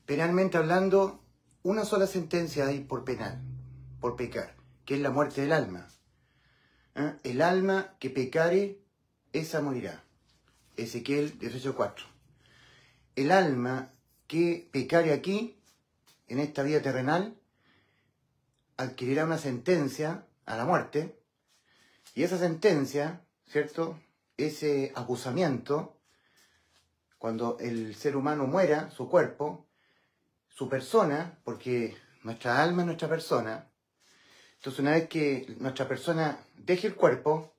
Penalmente hablando, una sola sentencia hay por penal, por pecar, que es la muerte del alma. El alma que pecare, esa morirá. Ezequiel 18:4. El alma que pecare aquí, en esta vida terrenal, adquirirá una sentencia a la muerte, y esa sentencia, ¿cierto?, ese acusamiento, cuando el ser humano muera, su cuerpo, su persona, porque nuestra alma es nuestra persona, entonces una vez que nuestra persona deje el cuerpo,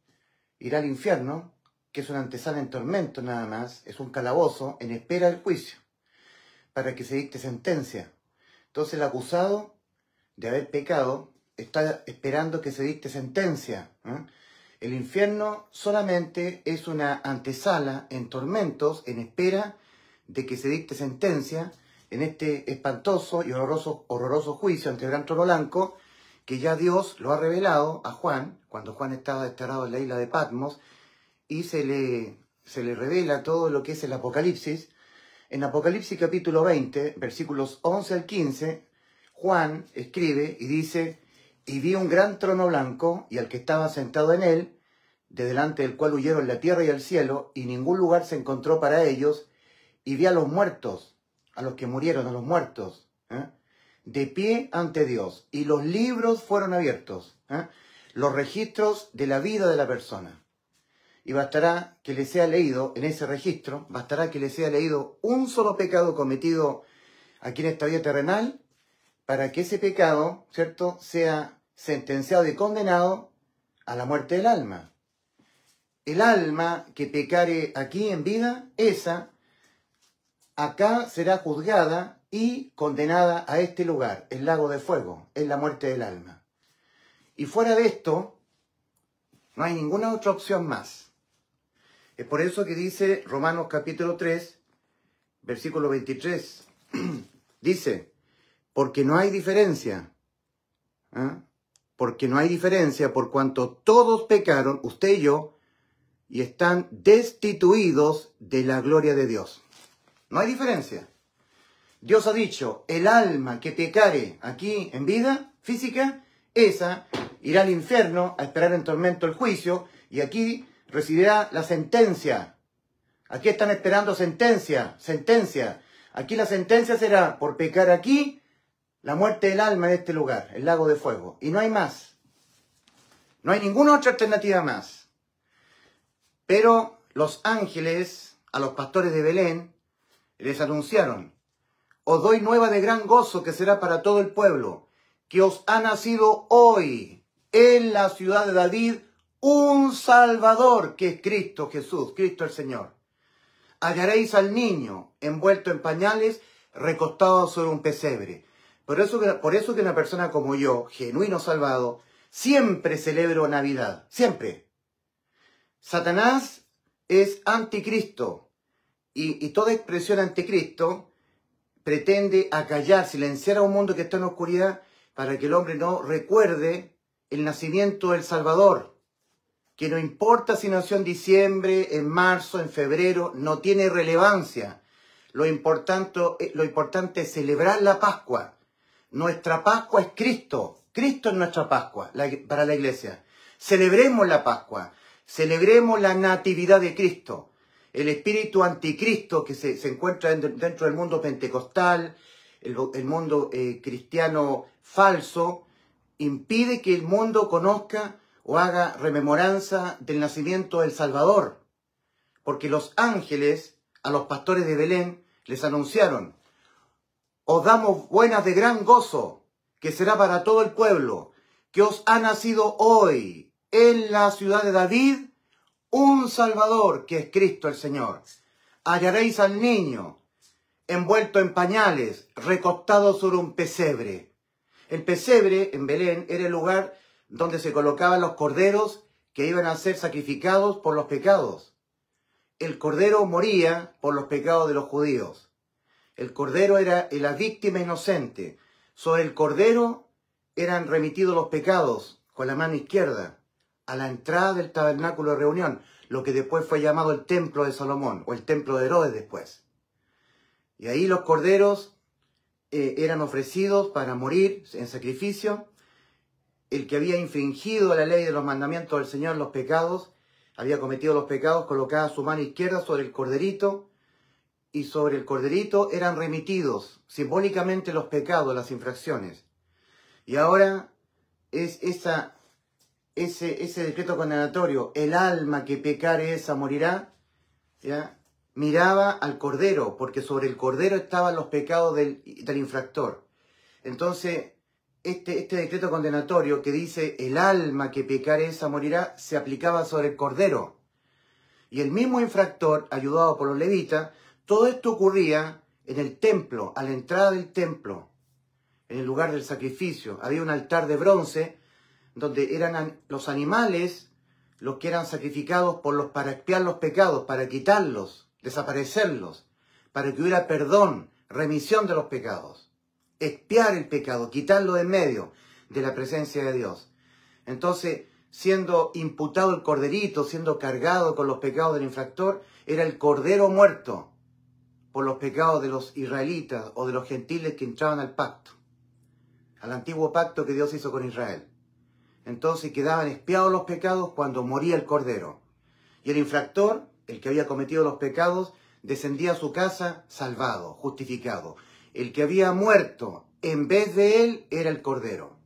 irá al infierno, que es una antesala en tormento nada más, es un calabozo en espera del juicio, para que se dicte sentencia. Entonces el acusado de haber pecado está esperando que se dicte sentencia. El infierno solamente es una antesala en tormentos, en espera de que se dicte sentencia en este espantoso y horroroso juicio ante el gran trono blanco, que ya Dios lo ha revelado a Juan, cuando Juan estaba desterrado en la isla de Patmos, y se le revela todo lo que es el Apocalipsis. En Apocalipsis capítulo 20, versículos 11 al 15, Juan escribe y dice: y vi un gran trono blanco y al que estaba sentado en él, de delante del cual huyeron la tierra y el cielo, y ningún lugar se encontró para ellos, y vi a los muertos, a los que murieron, a los muertos, de pie ante Dios, y los libros fueron abiertos, los registros de la vida de la persona. Y bastará que le sea leído, en ese registro, bastará que le sea leído un solo pecado cometido aquí en esta vida terrenal, para que ese pecado, ¿cierto?, sea sentenciado y condenado a la muerte del alma. El alma que pecare aquí en vida, esa, acá será juzgada y condenada a este lugar, el lago de fuego, es la muerte del alma. Y fuera de esto, no hay ninguna otra opción más. Es por eso que dice Romanos capítulo 3, versículo 23, dice: porque no hay diferencia, porque no hay diferencia por cuanto todos pecaron, usted y yo, y están destituidos de la gloria de Dios. No hay diferencia. Dios ha dicho: el alma que pecare aquí en vida física, esa irá al infierno a esperar en tormento el juicio, y aquí recibirá la sentencia. Aquí están esperando sentencia. Aquí la sentencia será por pecar aquí, la muerte del alma en este lugar, el lago de fuego. Y no hay más. No hay ninguna otra alternativa más. Pero los ángeles a los pastores de Belén les anunciaron: os doy nueva de gran gozo que será para todo el pueblo, que os ha nacido hoy en la ciudad de David un Salvador, que es Cristo Jesús, Cristo el Señor. Hallaréis al niño envuelto en pañales, recostado sobre un pesebre. Por eso que una persona como yo, genuino salvado, siempre celebro Navidad, siempre. Satanás es anticristo, y toda expresión anticristo pretende acallar, silenciar a un mundo que está en oscuridad, para que el hombre no recuerde el nacimiento del Salvador. Que no importa si nació en diciembre, en marzo, en febrero, no tiene relevancia. Lo importante es celebrar la Pascua. Nuestra Pascua es Cristo. Cristo es nuestra Pascua para la iglesia. Celebremos la Pascua. Celebremos la natividad de Cristo. El espíritu anticristo que se encuentra dentro del mundo pentecostal, el mundo cristiano falso, impide que el mundo conozca o haga rememoranza del nacimiento del Salvador. Porque los ángeles a los pastores de Belén les anunciaron: os damos buenas de gran gozo, que será para todo el pueblo, que os ha nacido hoy en la ciudad de David un Salvador, que es Cristo el Señor. Hallaréis al niño envuelto en pañales, recostado sobre un pesebre. El pesebre en Belén era el lugar donde se colocaban los corderos que iban a ser sacrificados por los pecados. El cordero moría por los pecados de los judíos. El cordero era la víctima inocente. Sobre el cordero eran remitidos los pecados con la mano izquierda a la entrada del tabernáculo de reunión, lo que después fue llamado el templo de Salomón, o el templo de Herodes después. Y ahí los corderos eran ofrecidos para morir en sacrificio. El que había infringido la ley de los mandamientos del Señor, los pecados, había cometido los pecados, colocaba su mano izquierda sobre el corderito, y sobre el corderito eran remitidos simbólicamente los pecados, las infracciones. Y ahora es ese decreto condenatorio, el alma que pecare esa morirá, ¿ya? Miraba al cordero, porque sobre el cordero estaban los pecados del infractor. Entonces, este decreto condenatorio que dice el alma que pecare esa morirá, se aplicaba sobre el cordero. Y el mismo infractor, ayudado por los levitas, todo esto ocurría en el templo, a la entrada del templo, en el lugar del sacrificio. Había un altar de bronce donde eran los animales los que eran sacrificados para expiar los pecados, para quitarlos, desaparecerlos, para que hubiera perdón, remisión de los pecados. Expiar el pecado, quitarlo de en medio de la presencia de Dios. Entonces, siendo imputado el corderito, siendo cargado con los pecados del infractor, era el cordero muerto por los pecados de los israelitas o de los gentiles que entraban al pacto, al antiguo pacto que Dios hizo con Israel. Entonces quedaban expiados los pecados cuando moría el cordero. Y el infractor, el que había cometido los pecados, descendía a su casa salvado, justificado. El que había muerto en vez de él era el cordero.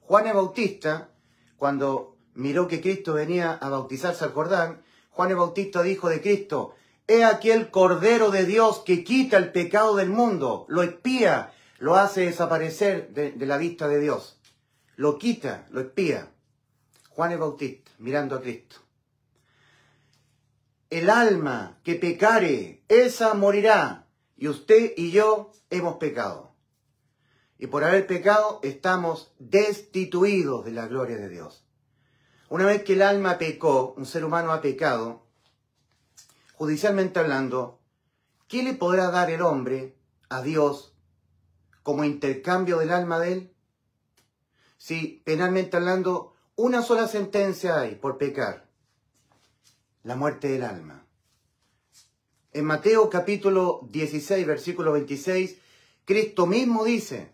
Juan el Bautista, cuando miró que Cristo venía a bautizarse al Jordán, Juan el Bautista dijo de Cristo: he aquí el Cordero de Dios que quita el pecado del mundo, lo expía, lo hace desaparecer de la vista de Dios. Lo quita, lo expía. Juan el Bautista, mirando a Cristo. El alma que pecare, esa morirá. Y usted y yo hemos pecado. Y por haber pecado, estamos destituidos de la gloria de Dios. Una vez que el alma pecó, un ser humano ha pecado, judicialmente hablando, ¿qué le podrá dar el hombre a Dios como intercambio del alma de él? Si, penalmente hablando, una sola sentencia hay por pecar: la muerte del alma. En Mateo capítulo 16, versículo 26, Cristo mismo dice: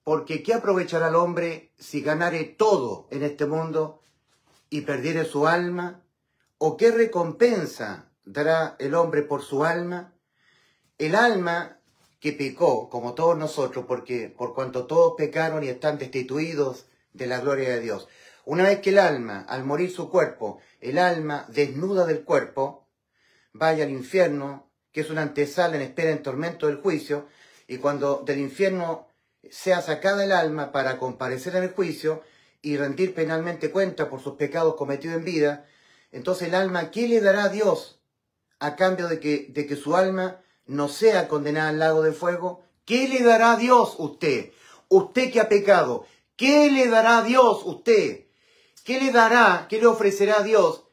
porque ¿qué aprovechará el hombre si ganare todo en este mundo y perdiere su alma? ¿O qué recompensa dará el hombre por su alma? El alma que pecó, como todos nosotros, porque por cuanto todos pecaron y están destituidos de la gloria de Dios. Una vez que el alma, al morir su cuerpo, el alma desnuda del cuerpo, vaya al infierno, que es una antesala en espera en tormento del juicio, y cuando del infierno sea sacada el alma para comparecer en el juicio y rendir penalmente cuenta por sus pecados cometidos en vida, entonces el alma, ¿qué le dará a Dios a cambio de que su alma no sea condenada al lago de fuego? ¿Qué le dará a Dios usted? Usted que ha pecado, ¿qué le dará a Dios usted? ¿Qué le dará, qué le ofrecerá a Dios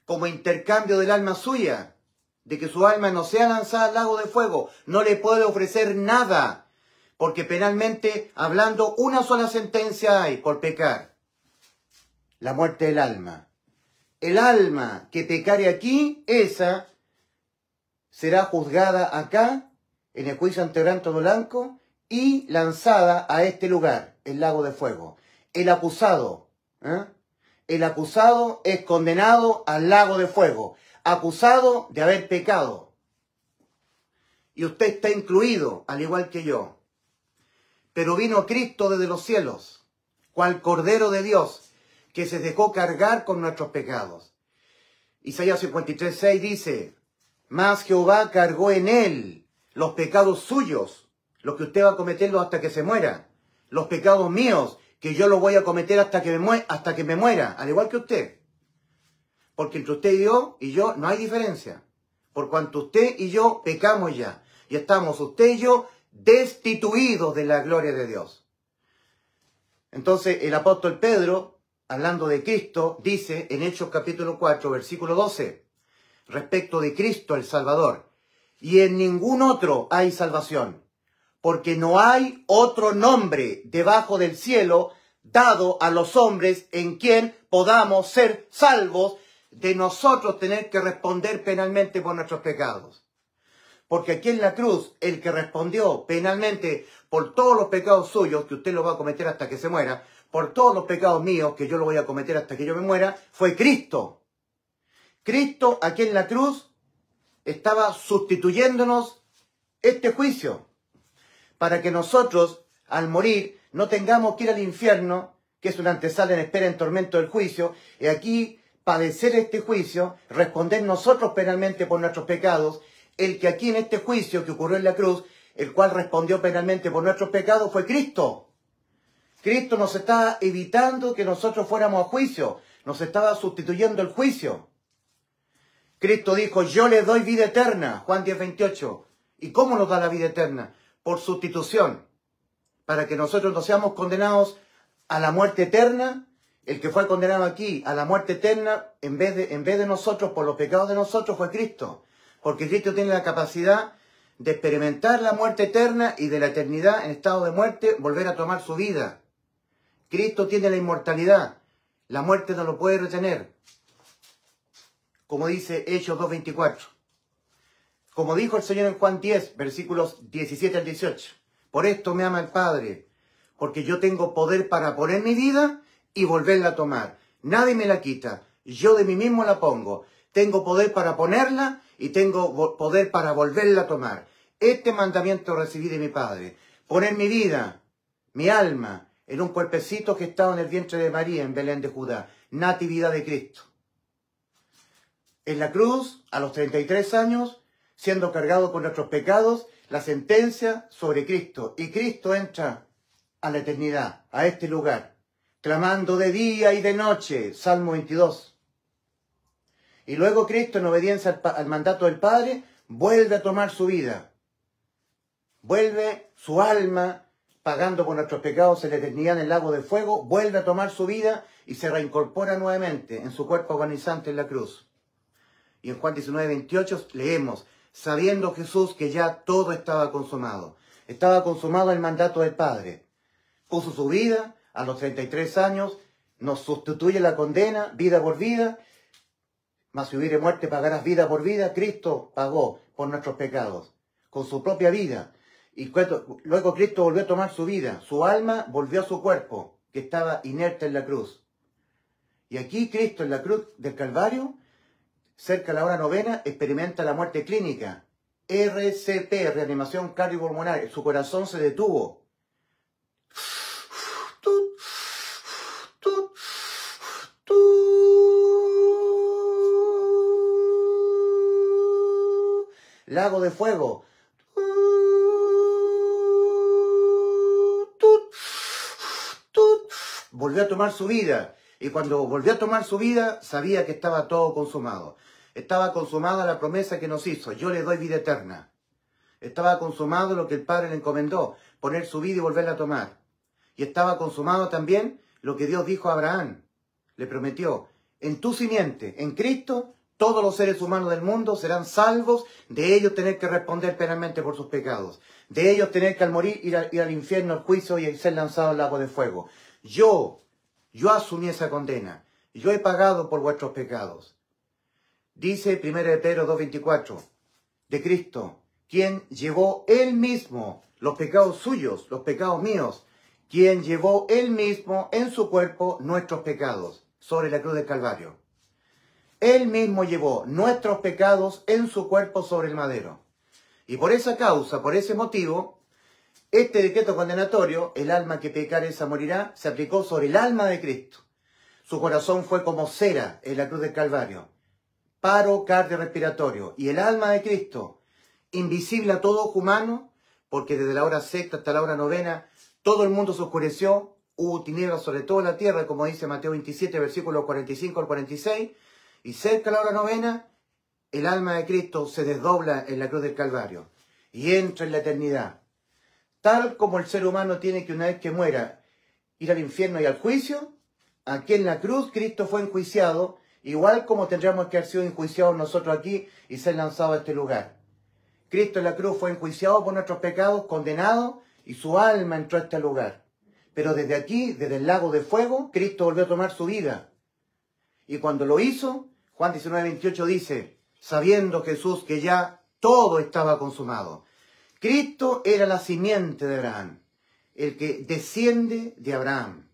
como intercambio del alma suya? De que su alma no sea lanzada al lago de fuego. No le puede ofrecer nada, porque penalmente hablando una sola sentencia hay por pecar: la muerte del alma. El alma que pecare aquí, esa será juzgada acá, en el juicio ante Gran Trono Blanco, y lanzada a este lugar, el lago de fuego. El acusado es condenado al lago de fuego, acusado de haber pecado. Y usted está incluido, al igual que yo. Pero vino Cristo desde los cielos, cual Cordero de Dios, que se dejó cargar con nuestros pecados. Isaías 53:6 dice: mas Jehová cargó en él los pecados suyos, los que usted va a cometerlos hasta que se muera, los pecados míos, que yo los voy a cometer hasta que me muera, al igual que usted. Porque entre usted y yo no hay diferencia, por cuanto usted y yo pecamos ya, y estamos usted y yo destituidos de la gloria de Dios. Entonces el apóstol Pedro, hablando de Cristo, dice en Hechos capítulo 4, versículo 12, respecto de Cristo el Salvador: y en ningún otro hay salvación, porque no hay otro nombre debajo del cielo dado a los hombres en quien podamos ser salvos de nosotros tener que responder penalmente por nuestros pecados. Porque aquí en la cruz, el que respondió penalmente por todos los pecados suyos, que usted lo va a cometer hasta que se muera, por todos los pecados míos, que yo lo voy a cometer hasta que yo me muera, fue Cristo. Cristo aquí en la cruz estaba sustituyéndonos este juicio, para que nosotros, al morir, no tengamos que ir al infierno, que es una antesala en espera en tormento del juicio, y aquí padecer este juicio, responder nosotros penalmente por nuestros pecados. El que aquí en este juicio que ocurrió en la cruz, el cual respondió penalmente por nuestros pecados, fue Cristo. Cristo nos estaba evitando que nosotros fuéramos a juicio, nos estaba sustituyendo el juicio. Cristo dijo, yo le doy vida eterna, Juan 10:28. ¿Y cómo nos da la vida eterna? Por sustitución, para que nosotros no seamos condenados a la muerte eterna. El que fue condenado aquí a la muerte eterna, en vez de nosotros, por los pecados de nosotros, fue Cristo. Porque Cristo tiene la capacidad de experimentar la muerte eterna y de la eternidad en estado de muerte volver a tomar su vida. Cristo tiene la inmortalidad. La muerte no lo puede retener. Como dice Hechos 2:24. Como dijo el Señor en Juan 10, versículos 17 al 18. Por esto me ama el Padre, porque yo tengo poder para poner mi vida y volverla a tomar. Nadie me la quita, yo de mí mismo la pongo. Tengo poder para ponerla y tengo poder para volverla a tomar. Este mandamiento recibí de mi Padre. Poner mi vida, mi alma, en un cuerpecito que estaba en el vientre de María en Belén de Judá. Natividad de Cristo. En la cruz, a los 33 años, siendo cargado con nuestros pecados, la sentencia sobre Cristo. Y Cristo entra a la eternidad, a este lugar, clamando de día y de noche, Salmo 22. Y luego Cristo, en obediencia al mandato del Padre, vuelve a tomar su vida. Vuelve su alma, pagando por nuestros pecados en la eternidad en el lago de fuego, vuelve a tomar su vida y se reincorpora nuevamente en su cuerpo agonizante en la cruz. Y en Juan 19:28 leemos, sabiendo Jesús que ya todo estaba consumado. Estaba consumado el mandato del Padre. Puso su vida a los 33 años, nos sustituye la condena, vida por vida, mas si hubiere muerte pagarás vida por vida. Cristo pagó por nuestros pecados, con su propia vida. Y luego Cristo volvió a tomar su vida, su alma volvió a su cuerpo, que estaba inerte en la cruz. Y aquí Cristo en la cruz del Calvario, cerca de la hora novena, experimenta la muerte clínica. RCP, reanimación cardiopulmonar. Su corazón se detuvo. Lago de fuego. Volvió a tomar su vida. Y cuando volvió a tomar su vida, sabía que estaba todo consumado. Estaba consumada la promesa que nos hizo. Yo le doy vida eterna. Estaba consumado lo que el Padre le encomendó. Poner su vida y volverla a tomar. Y estaba consumado también lo que Dios dijo a Abraham. Le prometió. En tu simiente, en Cristo, todos los seres humanos del mundo serán salvos. De ellos tener que responder penalmente por sus pecados. De ellos tener que al morir ir al infierno, al juicio y ser lanzado al lago de fuego. Yo asumí esa condena. Yo he pagado por vuestros pecados. Dice 1 Pedro 2:24 de Cristo, quien llevó él mismo los pecados suyos, los pecados míos, quien llevó él mismo en su cuerpo nuestros pecados sobre la cruz del Calvario. Él mismo llevó nuestros pecados en su cuerpo sobre el madero. Y por esa causa, por ese motivo, este decreto condenatorio, el alma que pecare esa morirá, se aplicó sobre el alma de Cristo. Su corazón fue como cera en la cruz del Calvario. Paro cardiorrespiratorio. Y el alma de Cristo, invisible a todo ojo humano, porque desde la hora sexta hasta la hora novena, todo el mundo se oscureció, hubo tinieblas sobre toda la tierra, como dice Mateo 27, versículos 45 al 46, y cerca de la hora novena, el alma de Cristo se desdobla en la cruz del Calvario y entra en la eternidad. Tal como el ser humano tiene que una vez que muera ir al infierno y al juicio, aquí en la cruz Cristo fue enjuiciado, igual como tendríamos que haber sido enjuiciados nosotros aquí y ser lanzados a este lugar. Cristo en la cruz fue enjuiciado por nuestros pecados, condenado, y su alma entró a este lugar. Pero desde aquí, desde el lago de fuego, Cristo volvió a tomar su vida. Y cuando lo hizo, Juan 19:28 dice, sabiendo Jesús que ya todo estaba consumado. Cristo era la simiente de Abraham, el que desciende de Abraham.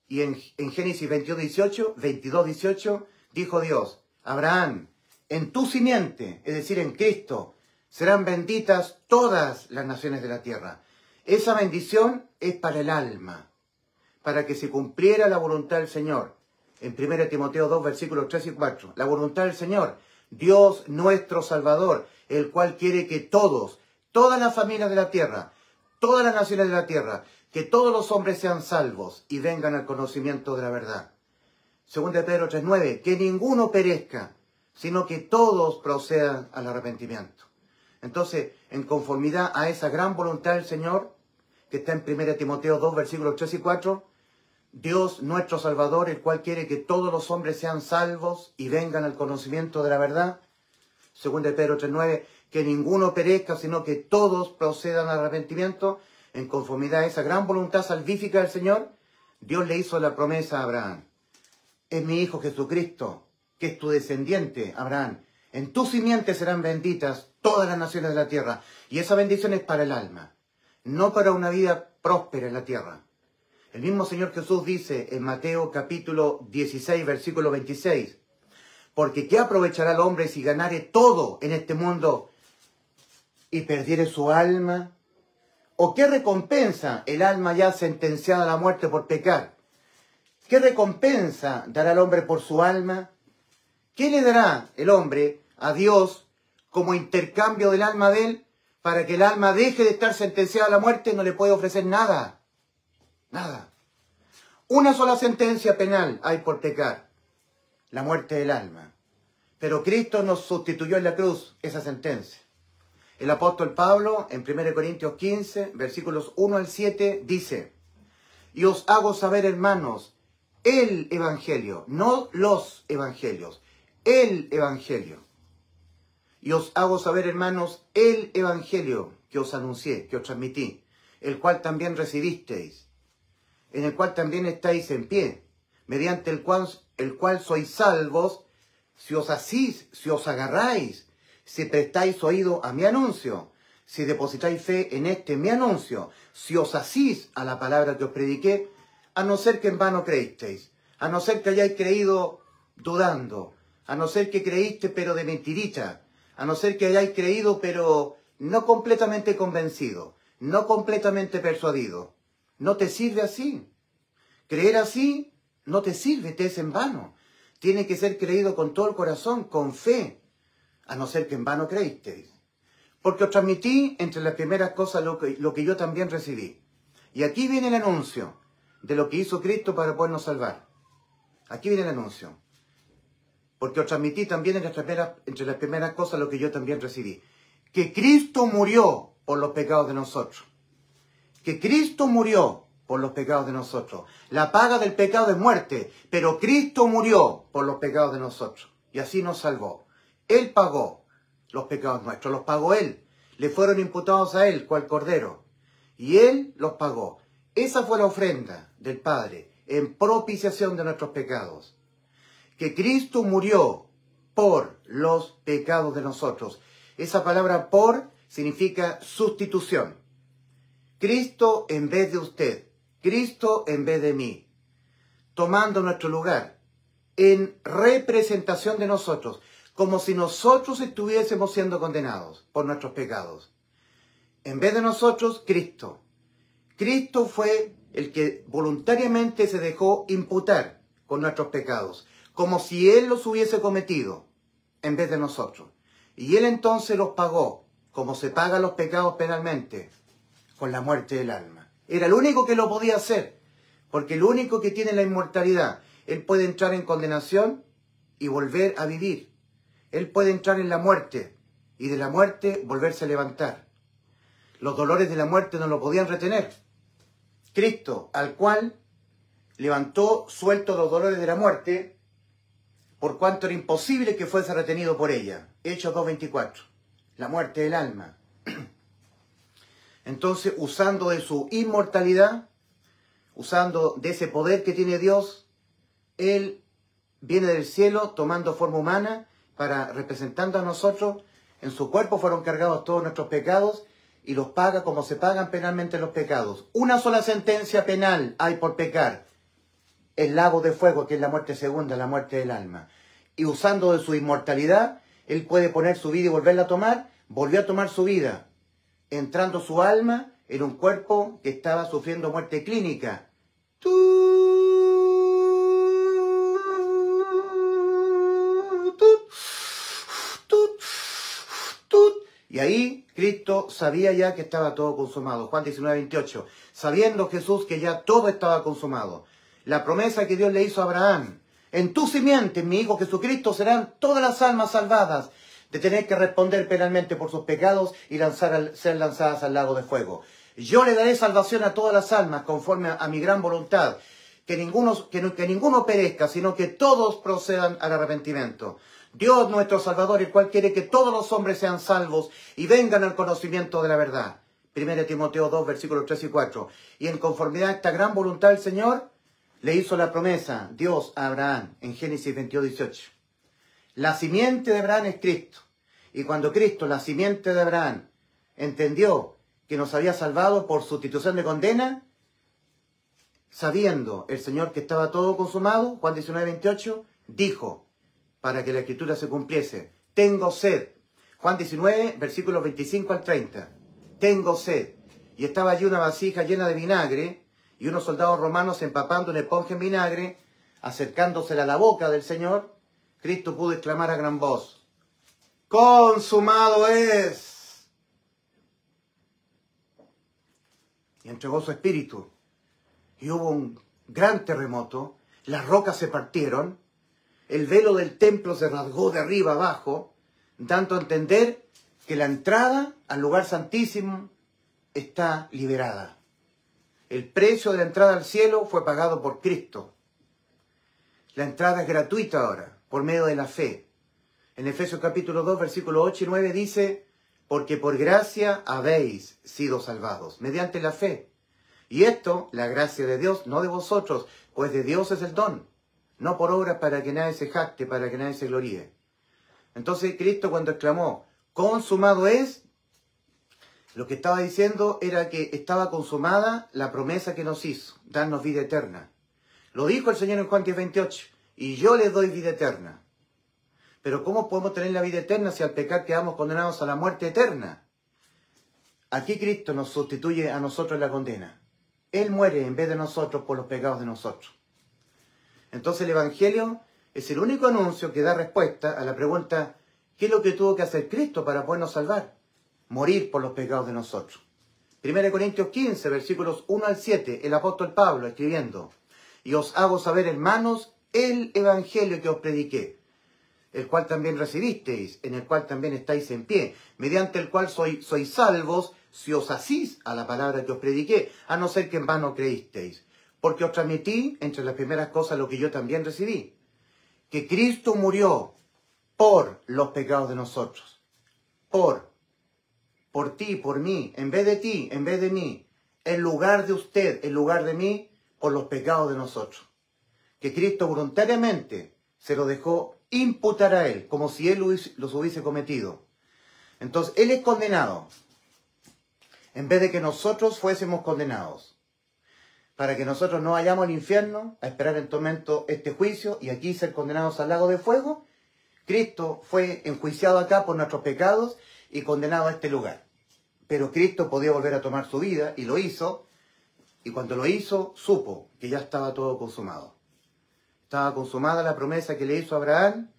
Y en Génesis 22, 18, dijo Dios, Abraham, en tu simiente, es decir, en Cristo, serán benditas todas las naciones de la tierra. Esa bendición es para el alma, para que se cumpliera la voluntad del Señor. En 1 Timoteo 2, versículos 3 y 4. La voluntad del Señor, Dios nuestro Salvador, el cual quiere que todos, todas las familias de la tierra, todas las naciones de la tierra, que todos los hombres sean salvos y vengan al conocimiento de la verdad. 2 Pedro 3:9, que ninguno perezca, sino que todos procedan al arrepentimiento. Entonces, en conformidad a esa gran voluntad del Señor, que está en 1 Timoteo 2, versículos 3 y 4, Dios nuestro Salvador, el cual quiere que todos los hombres sean salvos y vengan al conocimiento de la verdad. 2 Pedro 3:9, que ninguno perezca, sino que todos procedan al arrepentimiento. En conformidad a esa gran voluntad salvífica del Señor, Dios le hizo la promesa a Abraham. Es mi hijo Jesucristo, que es tu descendiente, Abraham. En tu simiente serán benditas todas las naciones de la tierra. Y esa bendición es para el alma, no para una vida próspera en la tierra. El mismo Señor Jesús dice en Mateo capítulo 16, versículo 26, porque ¿qué aprovechará el hombre si ganare todo en este mundo y perdiere su alma? ¿O qué recompensa el alma ya sentenciada a la muerte por pecar? ¿Qué recompensa dará el hombre por su alma? ¿Qué le dará el hombre a Dios como intercambio del alma de él para que el alma deje de estar sentenciada a la muerte? No le puede ofrecer nada. Nada. Una sola sentencia penal hay por pecar, la muerte del alma. Pero Cristo nos sustituyó en la cruz esa sentencia. El apóstol Pablo, en 1 Corintios 15, versículos 1 al 7, dice, y os hago saber, hermanos, el evangelio, no los evangelios, el evangelio. Y os hago saber, hermanos, el evangelio que os anuncié, que os transmití, el cual también recibisteis, en el cual también estáis en pie, mediante el cual sois salvos, si os asís, si os agarráis, si prestáis oído a mi anuncio, si depositáis fe en este mi anuncio, si os asís a la palabra que os prediqué, a no ser que en vano creísteis, a no ser que hayáis creído dudando, a no ser que creíste pero de mentirita, a no ser que hayáis creído pero no completamente convencido, no completamente persuadido. No te sirve así. Creer así no te sirve, te es en vano. Tiene que ser creído con todo el corazón, con fe, a no ser que en vano creísteis. Porque os transmití entre las primeras cosas lo que yo también recibí. Y aquí viene el anuncio de lo que hizo Cristo para podernos salvar. Aquí viene el anuncio. Porque os transmití también entre las primeras cosas lo que yo también recibí. Que Cristo murió por los pecados de nosotros. Que Cristo murió por los pecados de nosotros. La paga del pecado es muerte, pero Cristo murió por los pecados de nosotros. Y así nos salvó. Él pagó los pecados nuestros, los pagó Él. Le fueron imputados a Él, cual cordero. Y Él los pagó. Esa fue la ofrenda del Padre en propiciación de nuestros pecados. Que Cristo murió por los pecados de nosotros. Esa palabra por significa sustitución. Cristo en vez de usted, Cristo en vez de mí, tomando nuestro lugar en representación de nosotros, como si nosotros estuviésemos siendo condenados por nuestros pecados. En vez de nosotros, Cristo. Cristo fue el que voluntariamente se dejó imputar con nuestros pecados, como si Él los hubiese cometido en vez de nosotros. Y Él entonces los pagó, como se pagan los pecados penalmente, con la muerte del alma. Era el único que lo podía hacer, porque el único que tiene la inmortalidad. Él puede entrar en condenación y volver a vivir. Él puede entrar en la muerte y de la muerte volverse a levantar. Los dolores de la muerte no lo podían retener. Cristo, al cual levantó suelto los dolores de la muerte, por cuanto era imposible que fuese retenido por ella. Hechos 2:24. La muerte del alma. Entonces, usando de su inmortalidad, usando de ese poder que tiene Dios, Él viene del cielo tomando forma humana para, representando a nosotros, En su cuerpo fueron cargados todos nuestros pecados y los paga como se pagan penalmente los pecados. Una sola sentencia penal hay por pecar: el lago de fuego, que es la muerte segunda, la muerte del alma. Y usando de su inmortalidad, Él puede poner su vida y volverla a tomar. Volvió a tomar su vida, entrando su alma en un cuerpo que estaba sufriendo muerte clínica. Y ahí Cristo sabía ya que estaba todo consumado. Juan 19:28. Sabiendo Jesús que ya todo estaba consumado. La promesa que Dios le hizo a Abraham: en tu simiente, mi Hijo Jesucristo, serán todas las almas salvadas de tener que responder penalmente por sus pecados y ser lanzadas al lago de fuego. Yo le daré salvación a todas las almas conforme a mi gran voluntad. Que ninguno perezca, sino que todos procedan al arrepentimiento. Dios nuestro Salvador, el cual quiere que todos los hombres sean salvos y vengan al conocimiento de la verdad. 1 Timoteo 2, versículos 3 y 4. Y en conformidad a esta gran voluntad del Señor, le hizo la promesa Dios a Abraham en Génesis 22, 18. La simiente de Abraham es Cristo. Y cuando Cristo, la simiente de Abraham, entendió que nos había salvado por sustitución de condena, sabiendo el Señor que estaba todo consumado, Juan 19, 28, dijo, para que la Escritura se cumpliese: tengo sed. Juan 19, versículos 25 al 30. Tengo sed. Y estaba allí una vasija llena de vinagre, y unos soldados romanos empapando una esponja en vinagre, acercándosela a la boca del Señor. Cristo pudo exclamar a gran voz: ¡consumado es! Y entregó su espíritu. Y hubo un gran terremoto, las rocas se partieron, el velo del templo se rasgó de arriba abajo, dando a entender que la entrada al lugar santísimo está liberada. El precio de la entrada al cielo fue pagado por Cristo. La entrada es gratuita ahora, por medio de la fe. En Efesios capítulo 2, versículos 8 y 9 dice: porque por gracia habéis sido salvados, mediante la fe. Y esto, la gracia de Dios, no de vosotros, pues de Dios es el don, no por obras para que nadie se jacte, para que nadie se gloríe. Entonces Cristo, cuando exclamó consumado es, lo que estaba diciendo era que estaba consumada la promesa que nos hizo, darnos vida eterna. Lo dijo el Señor en Juan 10:28, y yo les doy vida eterna. Pero ¿cómo podemos tener la vida eterna si al pecar quedamos condenados a la muerte eterna? Aquí Cristo nos sustituye a nosotros en la condena. Él muere en vez de nosotros por los pecados de nosotros. Entonces el Evangelio es el único anuncio que da respuesta a la pregunta: ¿qué es lo que tuvo que hacer Cristo para podernos salvar? Morir por los pecados de nosotros. 1 Corintios 15, versículos 1 al 7, el apóstol Pablo escribiendo: y os hago saber, hermanos, el Evangelio que os prediqué, el cual también recibisteis, en el cual también estáis en pie, mediante el cual sois salvos, si os asís a la palabra que os prediqué, a no ser que en vano creísteis. Porque os transmití, entre las primeras cosas, lo que yo también recibí: que Cristo murió por los pecados de nosotros. Por ti, por mí, en vez de ti, en vez de mí, en lugar de usted, en lugar de mí, por los pecados de nosotros. Que Cristo voluntariamente se lo dejó imputar a Él, como si Él los hubiese cometido. Entonces, Él es condenado, en vez de que nosotros fuésemos condenados, para que nosotros no vayamos al infierno a esperar en tormento este juicio y aquí ser condenados al lago de fuego. Cristo fue enjuiciado acá por nuestros pecados y condenado a este lugar. Pero Cristo podía volver a tomar su vida y lo hizo, y cuando lo hizo, supo que ya estaba todo consumado. Estaba consumada la promesa que le hizo a Abraham.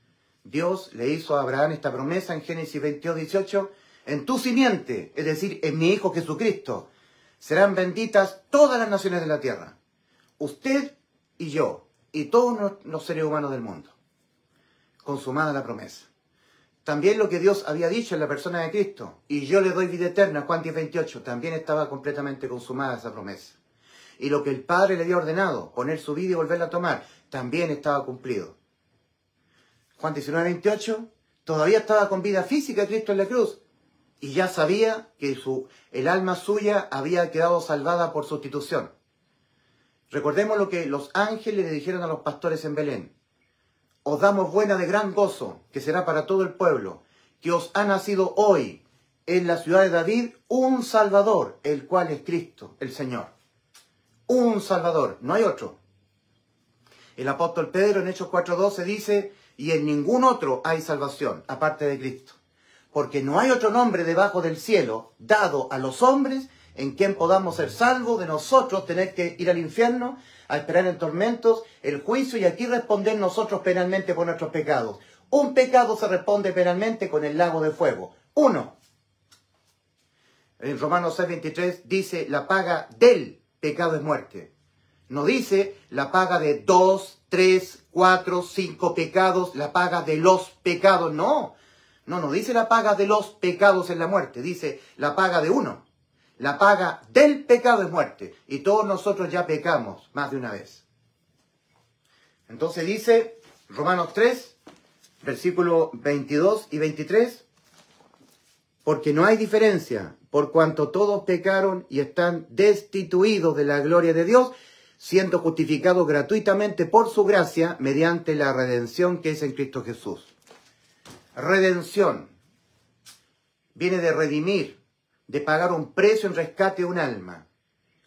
Dios le hizo a Abraham esta promesa en Génesis 22, 18. En tu simiente, es decir, en mi Hijo Jesucristo, serán benditas todas las naciones de la tierra. Usted y yo, y todos los seres humanos del mundo. Consumada la promesa. También lo que Dios había dicho en la persona de Cristo: y yo le doy vida eterna, Juan 10:28, también estaba completamente consumada esa promesa. Y lo que el Padre le había ordenado, poner su vida y volverla a tomar, también estaba cumplido. Juan 19:28, todavía estaba con vida física Cristo en la cruz, y ya sabía que el alma suya había quedado salvada por sustitución. Recordemos lo que los ángeles le dijeron a los pastores en Belén: os damos buena de gran gozo, que será para todo el pueblo, que os ha nacido hoy en la ciudad de David un Salvador, el cual es Cristo, el Señor. Un Salvador, no hay otro. El apóstol Pedro en Hechos 4:12 dice, y en ningún otro hay salvación, aparte de Cristo. Porque no hay otro nombre debajo del cielo dado a los hombres en quien podamos ser salvos de nosotros tener que ir al infierno, a esperar en tormentos, el juicio y aquí responder nosotros penalmente por nuestros pecados. Un pecado se responde penalmente con el lago de fuego. Uno. En Romanos 6:23 dice, la paga del pecado es muerte. No dice la paga de 2, 3, 4, 5 pecados, la paga de los pecados, no. No dice la paga de los pecados es la muerte, dice la paga de uno. La paga del pecado es muerte. Y todos nosotros ya pecamos más de una vez. Entonces dice Romanos 3, versículos 22 y 23. Porque no hay diferencia, por cuanto todos pecaron y están destituidos de la gloria de Dios, siendo justificados gratuitamente por su gracia mediante la redención que es en Cristo Jesús. Redención viene de redimir, de pagar un precio en rescate de un alma.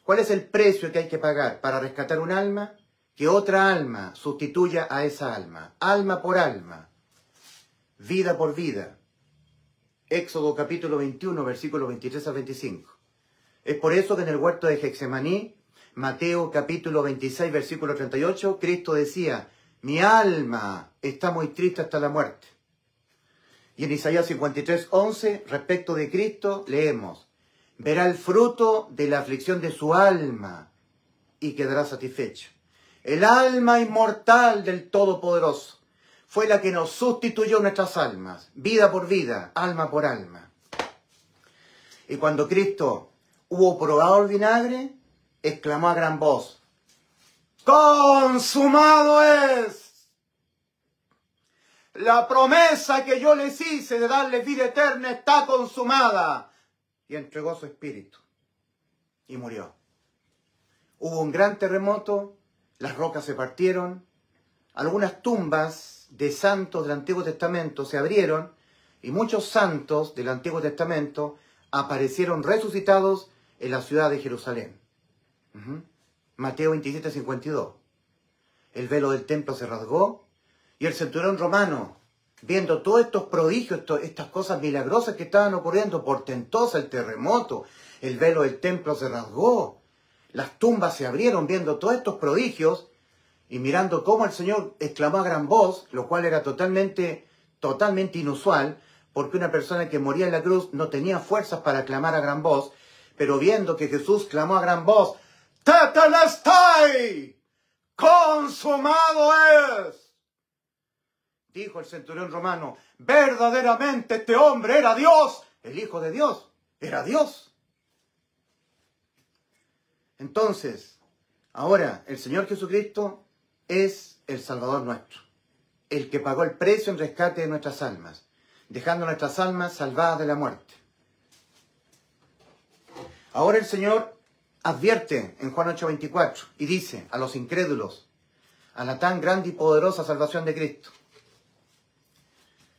¿Cuál es el precio que hay que pagar para rescatar un alma? Que otra alma sustituya a esa alma, alma por alma, vida por vida. Éxodo capítulo 21, versículos 23 al 25. Es por eso que en el huerto de Getsemaní, Mateo capítulo 26, versículo 38, Cristo decía, mi alma está muy triste hasta la muerte. Y en Isaías 53, 11, respecto de Cristo, leemos, verá el fruto de la aflicción de su alma y quedará satisfecho. El alma inmortal del Todopoderoso fue la que nos sustituyó nuestras almas, vida por vida, alma por alma. Y cuando Cristo hubo probado el vinagre, exclamó a gran voz, ¡consumado es! La promesa que yo les hice de darles vida eterna está consumada. Y entregó su espíritu. Y murió. Hubo un gran terremoto, las rocas se partieron, algunas tumbas de santos del Antiguo Testamento se abrieron y muchos santos del Antiguo Testamento aparecieron resucitados en la ciudad de Jerusalén. Mateo 27, 52. El velo del templo se rasgó y el centurión romano, viendo todos estos prodigios, estas cosas milagrosas que estaban ocurriendo, portentosa, el terremoto, el velo del templo se rasgó, las tumbas se abrieron, viendo todos estos prodigios y mirando cómo el Señor exclamó a gran voz, lo cual era totalmente inusual, porque una persona que moría en la cruz no tenía fuerzas para clamar a gran voz, pero viendo que Jesús clamó a gran voz, ¡Tetelestai! ¡Consumado es! Dijo el centurión romano, verdaderamente este hombre era Dios, el Hijo de Dios, era Dios. Entonces, ahora el Señor Jesucristo es el Salvador nuestro, el que pagó el precio en rescate de nuestras almas, dejando nuestras almas salvadas de la muerte. Ahora el Señor advierte en Juan 8:24 y dice a los incrédulos, a la tan grande y poderosa salvación de Cristo.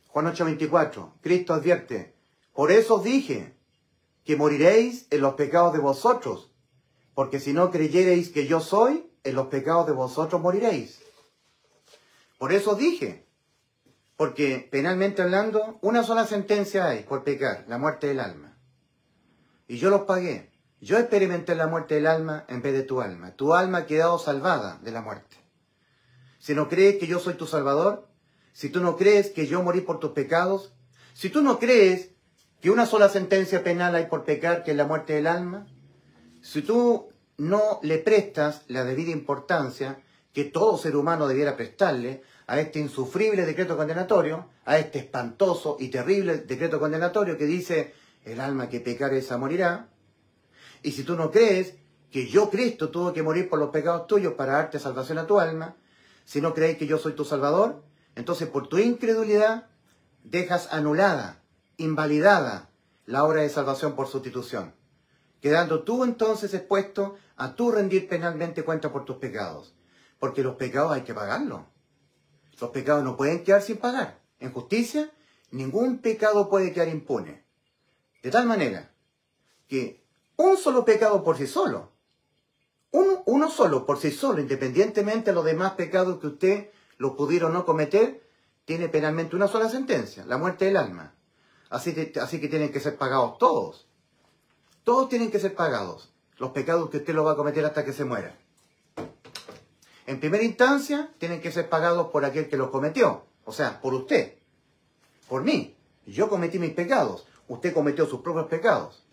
Juan 8:24, Cristo advierte, por eso os dije que moriréis en los pecados de vosotros, porque si no creyereis que yo soy, en los pecados de vosotros moriréis. Por eso os dije, porque penalmente hablando, una sola sentencia hay por pecar, la muerte del alma. Y yo los pagué. Yo experimenté la muerte del alma en vez de tu alma. Tu alma ha quedado salvada de la muerte. Si no crees que yo soy tu Salvador, si tú no crees que yo morí por tus pecados, si tú no crees que una sola sentencia penal hay por pecar, que es la muerte del alma, si tú no le prestas la debida importancia que todo ser humano debiera prestarle a este insufrible decreto condenatorio, a este espantoso y terrible decreto condenatorio que dice, el alma que pecare esa morirá, y si tú no crees que yo, Cristo, tuve que morir por los pecados tuyos para darte salvación a tu alma, si no creéis que yo soy tu Salvador, entonces por tu incredulidad dejas anulada, invalidada la obra de salvación por sustitución, quedando tú entonces expuesto a tú rendir penalmente cuenta por tus pecados, porque los pecados hay que pagarlos. Los pecados no pueden quedar sin pagar. En justicia, ningún pecado puede quedar impune. De tal manera que un solo pecado por sí solo, uno solo por sí solo, independientemente de los demás pecados que usted lo pudiera o no cometer, tiene penalmente una sola sentencia, la muerte del alma. Así que tienen que ser pagados todos. Todos tienen que ser pagados. Los pecados que usted los va a cometer hasta que se muera. En primera instancia, tienen que ser pagados por aquel que los cometió. O sea, por usted. Por mí. Yo cometí mis pecados. Usted cometió sus propios pecados.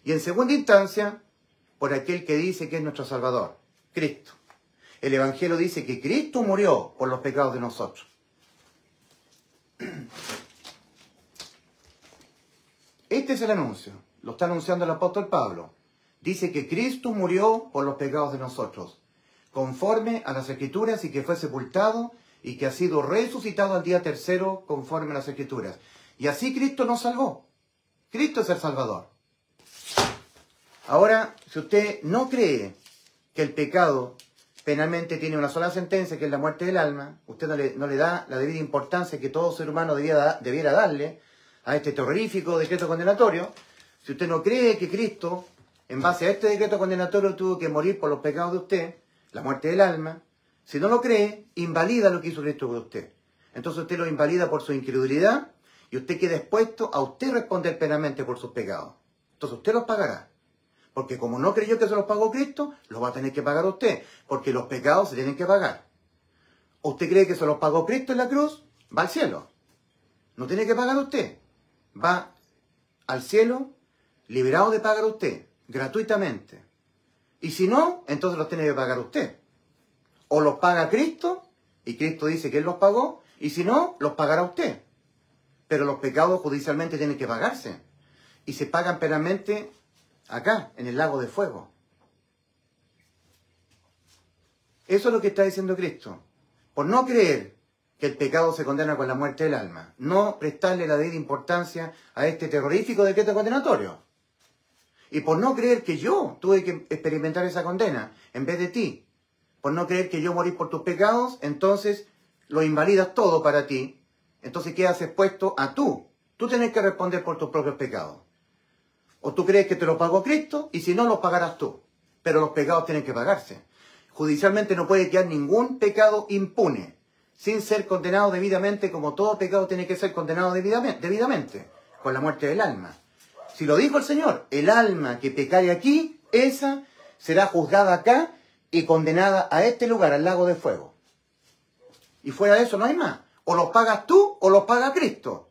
Y en segunda instancia, por aquel que dice que es nuestro Salvador, Cristo. El Evangelio dice que Cristo murió por los pecados de nosotros. Este es el anuncio. Lo está anunciando el apóstol Pablo. Dice que Cristo murió por los pecados de nosotros, conforme a las Escrituras, y que fue sepultado y que ha sido resucitado al día tercero, conforme a las Escrituras. Y así Cristo nos salvó. Cristo es el Salvador. Ahora, si usted no cree que el pecado penalmente tiene una sola sentencia, que es la muerte del alma, usted no le da la debida importancia que todo ser humano debiera darle a este terrorífico decreto condenatorio. Si usted no cree que Cristo, en base a este decreto condenatorio, tuvo que morir por los pecados de usted, la muerte del alma, si no lo cree, invalida lo que hizo Cristo por usted. Entonces usted lo invalida por su incredulidad y usted queda expuesto a usted responder penalmente por sus pecados. Entonces usted los pagará. Porque como no creyó que se los pagó Cristo, los va a tener que pagar usted. Porque los pecados se tienen que pagar. ¿Usted cree que se los pagó Cristo en la cruz? Va al cielo. No tiene que pagar usted. Va al cielo liberado de pagar usted, gratuitamente. Y si no, entonces los tiene que pagar usted. O los paga Cristo, y Cristo dice que Él los pagó, y si no, los pagará usted. Pero los pecados judicialmente tienen que pagarse. Y se pagan penalmente acá, en el lago de fuego. Eso es lo que está diciendo Cristo. Por no creer que el pecado se condena con la muerte del alma, no prestarle la debida importancia a este terrorífico decreto condenatorio. Y por no creer que yo tuve que experimentar esa condena en vez de ti, por no creer que yo morí por tus pecados, entonces lo invalidas todo para ti, entonces quedas expuesto a tú. Tú tienes que responder por tus propios pecados. O tú crees que te lo pagó Cristo, y si no, los pagarás tú. Pero los pecados tienen que pagarse. Judicialmente no puede quedar ningún pecado impune, sin ser condenado debidamente, como todo pecado tiene que ser condenado debidamente, con la muerte del alma. Si lo dijo el Señor, el alma que pecare aquí, esa será juzgada acá y condenada a este lugar, al lago de fuego. Y fuera de eso no hay más. O los pagas tú o los paga Cristo.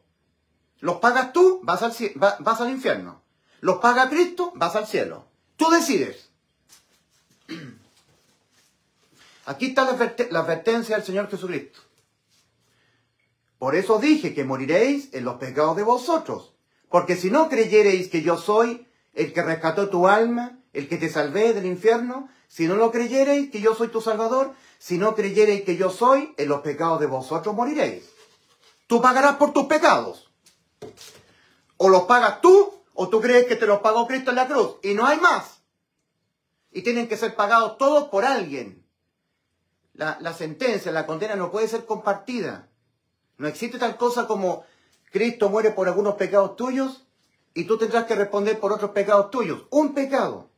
Los pagas tú, vas al infierno. Los paga Cristo, vas al cielo. Tú decides. Aquí está la advertencia del Señor Jesucristo. Por eso dije que moriréis en los pecados de vosotros. Porque si no creyereis que yo soy el que rescató tu alma, el que te salvé del infierno, si no lo creyereis que yo soy tu Salvador, si no creyereis que yo soy, en los pecados de vosotros moriréis. Tú pagarás por tus pecados. O los pagas tú, o tú crees que te los pagó Cristo en la cruz. Y no hay más. Y tienen que ser pagados todos por alguien. La sentencia, la condena no puede ser compartida. No existe tal cosa como Cristo muere por algunos pecados tuyos y tú tendrás que responder por otros pecados tuyos. Un pecado,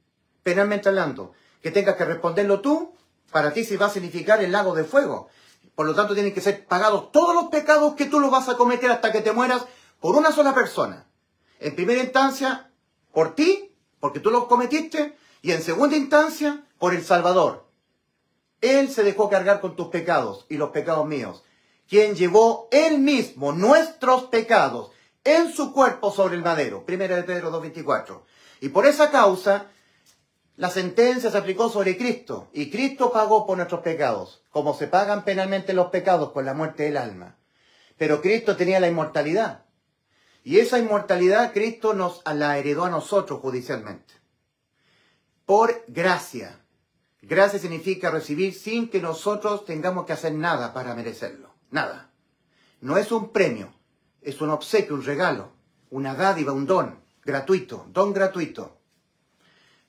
penalmente hablando, que tengas que responderlo tú, para ti se va a significar el lago de fuego. Por lo tanto, tienen que ser pagados todos los pecados que tú los vas a cometer hasta que te mueras por una sola persona. En primera instancia, por ti, porque tú los cometiste, y en segunda instancia, por el Salvador. Él se dejó cargar con tus pecados y los pecados míos, quien llevó él mismo nuestros pecados en su cuerpo sobre el madero. 1 de Pedro 2:24. Y por esa causa, la sentencia se aplicó sobre Cristo, y Cristo pagó por nuestros pecados, como se pagan penalmente los pecados con la muerte del alma. Pero Cristo tenía la inmortalidad, y esa inmortalidad Cristo nos la heredó a nosotros judicialmente. Por gracia. Gracia significa recibir sin que nosotros tengamos que hacer nada para merecerlo. Nada. No es un premio, es un obsequio, un regalo, una dádiva, un don gratuito.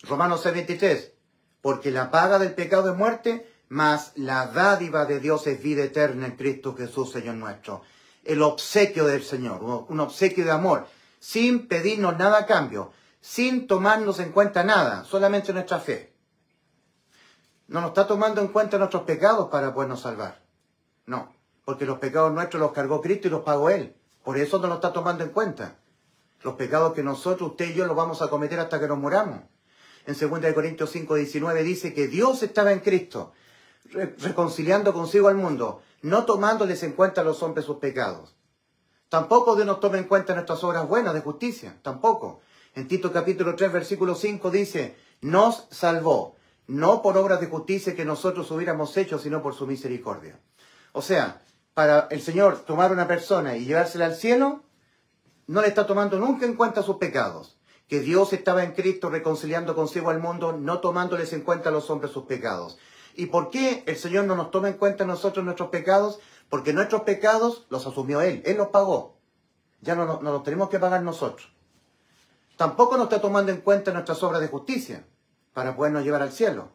Romanos 6:23. Porque la paga del pecado es muerte, mas la dádiva de Dios es vida eterna en Cristo Jesús, Señor nuestro. el obsequio del Señor, un obsequio de amor, sin pedirnos nada a cambio, sin tomarnos en cuenta nada, solamente nuestra fe. No nos está tomando en cuenta nuestros pecados para podernos salvar. No, porque los pecados nuestros los cargó Cristo y los pagó Él. Por eso no los está tomando en cuenta. Los pecados que nosotros, usted y yo, los vamos a cometer hasta que nos muramos. En 2 Corintios 5:19 dice que Dios estaba en Cristo, reconciliando consigo al mundo, no tomándoles en cuenta a los hombres sus pecados. Tampoco Dios nos toma en cuenta nuestras obras buenas de justicia, tampoco. En Tito capítulo 3, versículo 5 dice, nos salvó, no por obras de justicia que nosotros hubiéramos hecho, sino por su misericordia. O sea, para el Señor tomar a una persona y llevársela al cielo, no le está tomando nunca en cuenta sus pecados. Que Dios estaba en Cristo reconciliando consigo al mundo, no tomándoles en cuenta a los hombres sus pecados. ¿Y por qué el Señor no nos toma en cuenta a nosotros nuestros pecados? Porque nuestros pecados los asumió Él los pagó. Ya no los tenemos que pagar nosotros. Tampoco nos está tomando en cuenta nuestras obras de justicia para podernos llevar al cielo.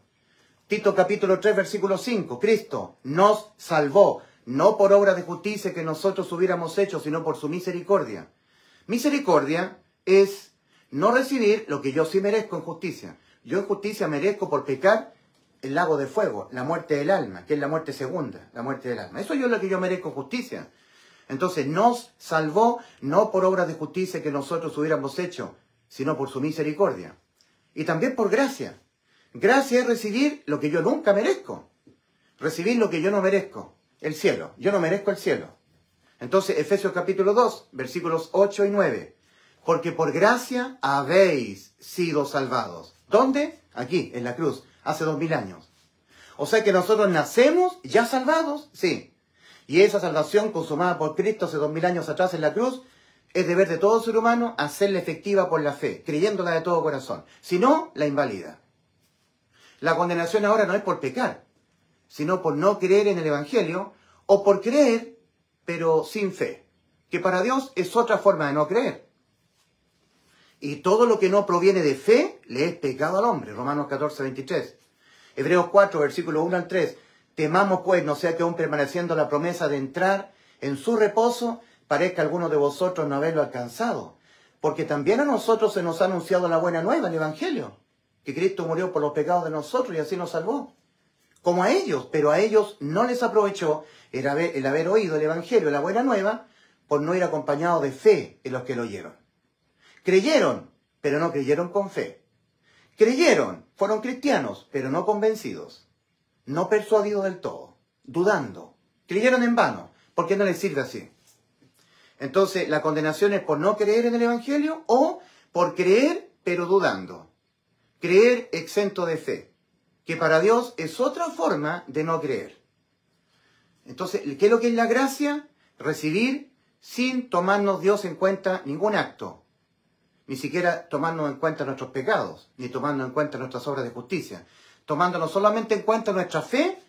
Tito capítulo 3, versículo 5, Cristo nos salvó, no por obras de justicia que nosotros hubiéramos hecho, sino por su misericordia. Misericordia es no recibir lo que yo sí merezco en justicia. Yo en justicia merezco por pecar el lago de fuego, la muerte del alma, que es la muerte segunda, la muerte del alma. Eso es lo que yo merezco en justicia. Entonces nos salvó no por obras de justicia que nosotros hubiéramos hecho, sino por su misericordia. Y también por gracia. Gracia es recibir lo que yo nunca merezco. Recibir lo que yo no merezco. El cielo. Yo no merezco el cielo. Entonces, Efesios capítulo 2, versículos 8 y 9. Porque por gracia habéis sido salvados. ¿Dónde? Aquí, en la cruz, hace 2000 años. O sea que nosotros nacemos ya salvados, sí. Y esa salvación consumada por Cristo hace 2000 años atrás en la cruz, es deber de todo ser humano hacerla efectiva por la fe, creyéndola de todo corazón. Si no, la invalida. La condenación ahora no es por pecar, sino por no creer en el Evangelio, o por creer, pero sin fe, que para Dios es otra forma de no creer. Y todo lo que no proviene de fe le es pecado al hombre. Romanos 14, 23. Hebreos 4, versículo 1 al 3. Temamos pues, no sea que aún permaneciendo la promesa de entrar en su reposo, parezca alguno de vosotros no haberlo alcanzado. Porque también a nosotros se nos ha anunciado la buena nueva, el Evangelio, que Cristo murió por los pecados de nosotros y así nos salvó. Como a ellos, pero a ellos no les aprovechó el haber oído el Evangelio, la buena nueva, por no ir acompañado de fe en los que lo oyeron. Creyeron, pero no creyeron con fe. Creyeron, fueron cristianos, pero no convencidos. No persuadidos del todo, dudando. Creyeron en vano, porque no les sirve así. Entonces, la condenación es por no creer en el Evangelio o por creer, pero dudando. Creer exento de fe, que para Dios es otra forma de no creer. Entonces, ¿qué es lo que es la gracia? Recibir sin tomarnos Dios en cuenta ningún acto. Ni siquiera tomarnos en cuenta nuestros pecados, ni tomarnos en cuenta nuestras obras de justicia. Tomándonos solamente en cuenta nuestra fe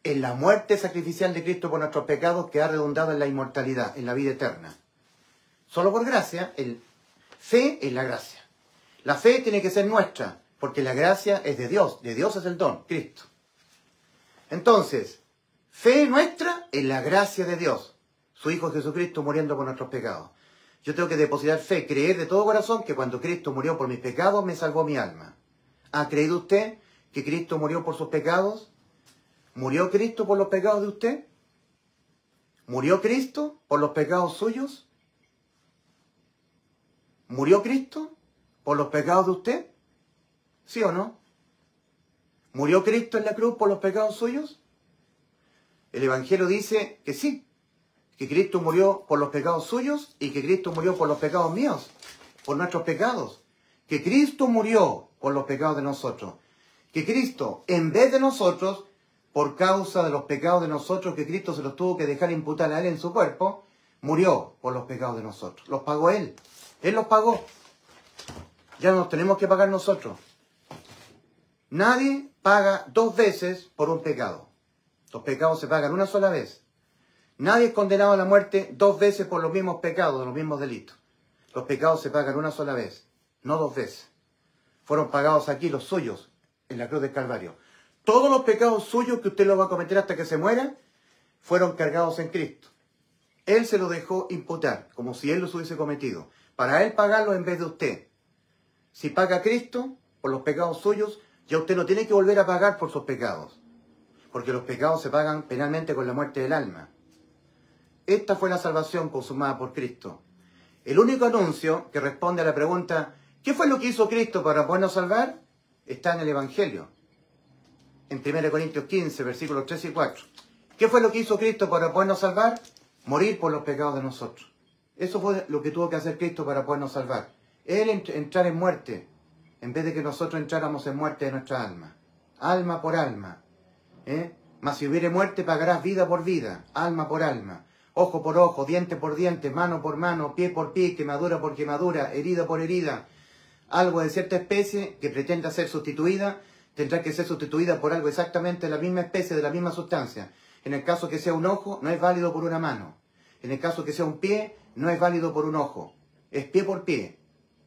en la muerte sacrificial de Cristo por nuestros pecados que ha redundado en la inmortalidad, en la vida eterna. Solo por gracia, fe es la gracia. La fe tiene que ser nuestra, porque la gracia es de Dios es el don, Cristo. Entonces, fe nuestra en la gracia de Dios, su Hijo Jesucristo muriendo por nuestros pecados. Yo tengo que depositar fe, creer de todo corazón que cuando Cristo murió por mis pecados me salvó mi alma. ¿Ha creído usted que Cristo murió por sus pecados? ¿Murió Cristo por los pecados de usted? ¿Murió Cristo por los pecados suyos? ¿Murió Cristo por los pecados de usted? ¿Sí o no? ¿Murió Cristo en la cruz por los pecados suyos? El Evangelio dice que sí, que Cristo murió por los pecados suyos y que Cristo murió por los pecados míos, por nuestros pecados. Que Cristo murió por los pecados de nosotros. Que Cristo, en vez de nosotros, por causa de los pecados de nosotros, que Cristo se los tuvo que dejar imputar a Él en su cuerpo, murió por los pecados de nosotros. Los pagó Él. Él los pagó. Ya no los tenemos que pagar nosotros. Nadie paga dos veces por un pecado. Los pecados se pagan una sola vez. Nadie es condenado a la muerte dos veces por los mismos pecados, los mismos delitos. Los pecados se pagan una sola vez, no dos veces. Fueron pagados aquí los suyos, en la cruz del Calvario. Todos los pecados suyos que usted los va a cometer hasta que se muera, fueron cargados en Cristo. Él se lo dejó imputar, como si Él los hubiese cometido, para Él pagarlo en vez de usted. Si paga Cristo por los pecados suyos, ya usted no tiene que volver a pagar por sus pecados, porque los pecados se pagan penalmente con la muerte del alma. Esta fue la salvación consumada por Cristo. El único anuncio que responde a la pregunta, ¿qué fue lo que hizo Cristo para podernos salvar? Está en el Evangelio. En 1 Corintios 15, versículos 3 y 4. ¿Qué fue lo que hizo Cristo para podernos salvar? Morir por los pecados de nosotros. Eso fue lo que tuvo que hacer Cristo para podernos salvar. Él entrar en muerte, en vez de que nosotros entráramos en muerte de nuestra alma. Alma por alma. Mas si hubiere muerte, pagarás vida por vida, alma por alma. Ojo por ojo, diente por diente, mano por mano, pie por pie, quemadura por quemadura, herida por herida. Algo de cierta especie que pretenda ser sustituida, tendrá que ser sustituida por algo exactamente de la misma especie, de la misma sustancia. En el caso que sea un ojo, no es válido por una mano. En el caso que sea un pie, no es válido por un ojo. Es pie por pie,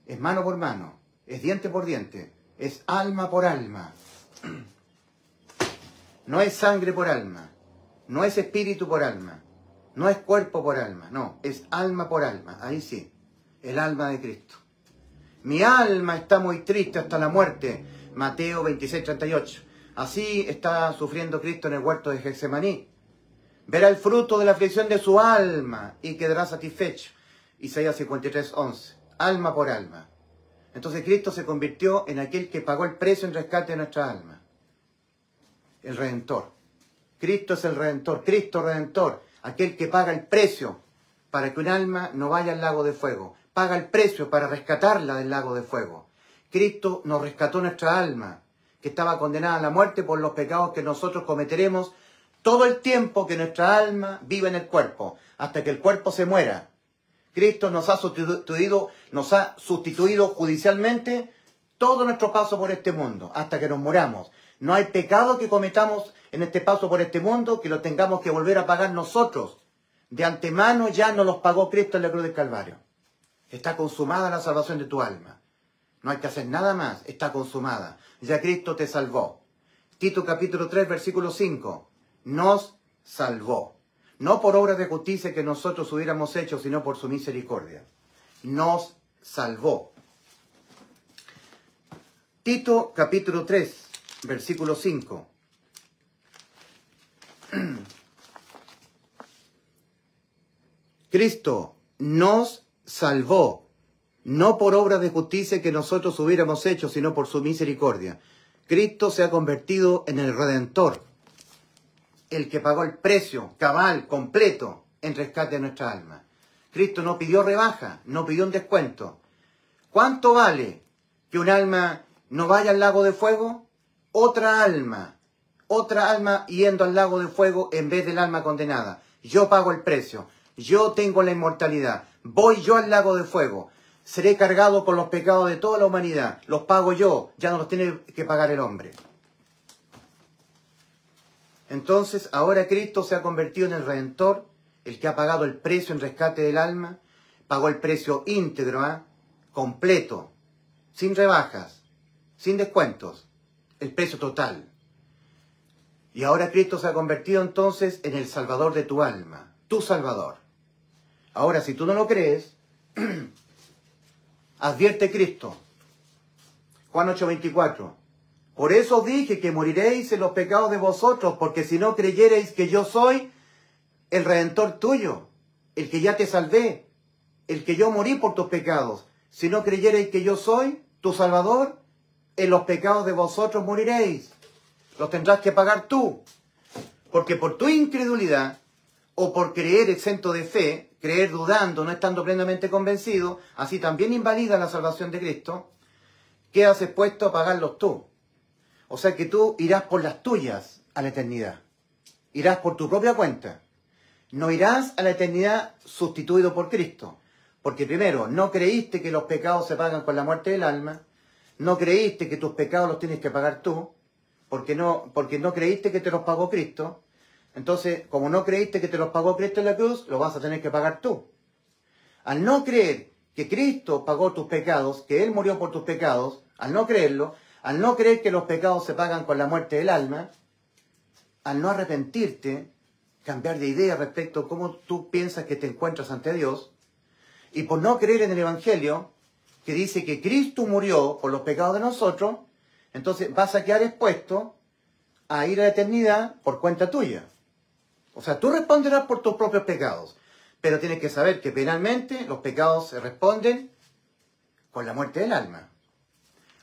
es mano por mano, es diente por diente, es alma por alma. No es sangre por alma, no es espíritu por alma, no es cuerpo por alma, no, es alma por alma. Ahí sí, el alma de Cristo. Mi alma está muy triste hasta la muerte. Mateo 26, 38. Así está sufriendo Cristo en el huerto de Getsemaní. Verá el fruto de la aflicción de su alma y quedará satisfecho. Isaías 53, 11. Alma por alma. Entonces Cristo se convirtió en aquel que pagó el precio en rescate de nuestra alma. El Redentor. Cristo es el Redentor. Cristo Redentor. Aquel que paga el precio para que un alma no vaya al lago de fuego. Paga el precio para rescatarla del lago de fuego. Cristo nos rescató nuestra alma, que estaba condenada a la muerte por los pecados que nosotros cometeremos todo el tiempo que nuestra alma vive en el cuerpo, hasta que el cuerpo se muera. Cristo nos ha sustituido judicialmente todo nuestro paso por este mundo, hasta que nos muramos. No hay pecado que cometamos en este paso por este mundo que lo tengamos que volver a pagar nosotros. De antemano ya nos los pagó Cristo en la cruz del Calvario. Está consumada la salvación de tu alma. No hay que hacer nada más, está consumada. Ya Cristo te salvó. Tito capítulo 3, versículo 5. Nos salvó. No por obras de justicia que nosotros hubiéramos hecho, sino por su misericordia. Nos salvó. Tito capítulo 3, versículo 5. Cristo nos salvó. No por obras de justicia que nosotros hubiéramos hecho, sino por su misericordia. Cristo se ha convertido en el Redentor, el que pagó el precio cabal, completo, en rescate de nuestra alma. Cristo no pidió rebaja, no pidió un descuento. ¿Cuánto vale que un alma no vaya al lago de fuego? Otra alma yendo al lago de fuego en vez del alma condenada. Yo pago el precio, yo tengo la inmortalidad, voy yo al lago de fuego. Seré cargado con los pecados de toda la humanidad. Los pago yo, ya no los tiene que pagar el hombre. Entonces, ahora Cristo se ha convertido en el Redentor, el que ha pagado el precio en rescate del alma, pagó el precio íntegro, completo, sin rebajas, sin descuentos, el precio total. Y ahora Cristo se ha convertido entonces en el Salvador de tu alma, tu Salvador. Ahora, si tú no lo crees, advierte Cristo. Juan 8:24. Por eso dije que moriréis en los pecados de vosotros, porque si no creyereis que yo soy el Redentor tuyo, el que ya te salvé, el que yo morí por tus pecados, si no creyereis que yo soy tu Salvador, en los pecados de vosotros moriréis. Los tendrás que pagar tú. Porque por tu incredulidad, o por creer exento de fe, creer dudando, no estando plenamente convencido, así también invalida la salvación de Cristo, quedas expuesto a pagarlos tú. O sea que tú irás por las tuyas a la eternidad. Irás por tu propia cuenta. No irás a la eternidad sustituido por Cristo. Porque primero, no creíste que los pecados se pagan con la muerte del alma. No creíste que tus pecados los tienes que pagar tú. Porque no creíste que te los pagó Cristo. Entonces, como no creíste que te los pagó Cristo en la cruz, lo vas a tener que pagar tú. Al no creer que Cristo pagó tus pecados, que Él murió por tus pecados, al no creerlo, al no creer que los pecados se pagan con la muerte del alma, al no arrepentirte, cambiar de idea respecto a cómo tú piensas que te encuentras ante Dios, y por no creer en el Evangelio, que dice que Cristo murió por los pecados de nosotros, entonces vas a quedar expuesto a ir a la eternidad por cuenta tuya. O sea, tú responderás por tus propios pecados, pero tienes que saber que penalmente los pecados se responden con la muerte del alma.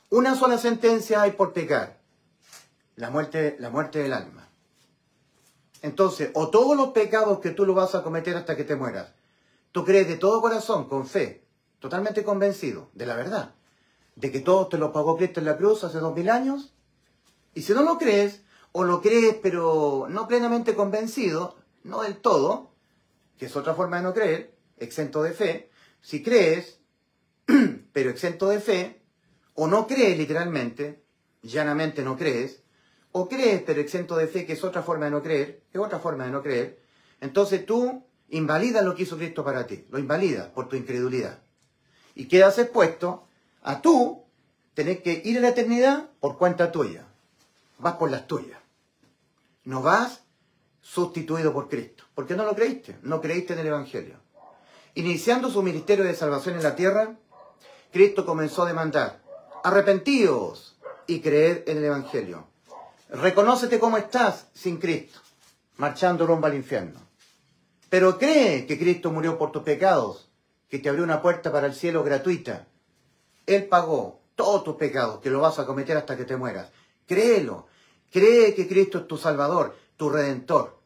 Una sola sentencia hay por pecar, la muerte del alma. Entonces, o todos los pecados que tú lo vas a cometer hasta que te mueras, tú crees de todo corazón, con fe, totalmente convencido de la verdad, de que todo te lo pagó Cristo en la cruz hace 2000 años, y si no lo crees, o lo crees pero no plenamente convencido, no del todo, que es otra forma de no creer, exento de fe, si crees, pero exento de fe, o no crees literalmente, llanamente no crees, o crees pero exento de fe, que es otra forma de no creer, es otra forma de no creer, entonces tú invalidas lo que hizo Cristo para ti, lo invalidas por tu incredulidad. Y quedas expuesto a tú tener que ir a la eternidad por cuenta tuya. Vas por las tuyas. No vas sustituido por Cristo. ¿Por qué no lo creíste? No creíste en el Evangelio. Iniciando su ministerio de salvación en la tierra, Cristo comenzó a demandar: arrepentíos y creed en el Evangelio. Reconócete cómo estás sin Cristo, marchando rumbo al infierno. Pero cree que Cristo murió por tus pecados, que te abrió una puerta para el cielo gratuita. Él pagó todos tus pecados, que lo vas a cometer hasta que te mueras. Créelo. Cree que Cristo es tu Salvador, tu Redentor.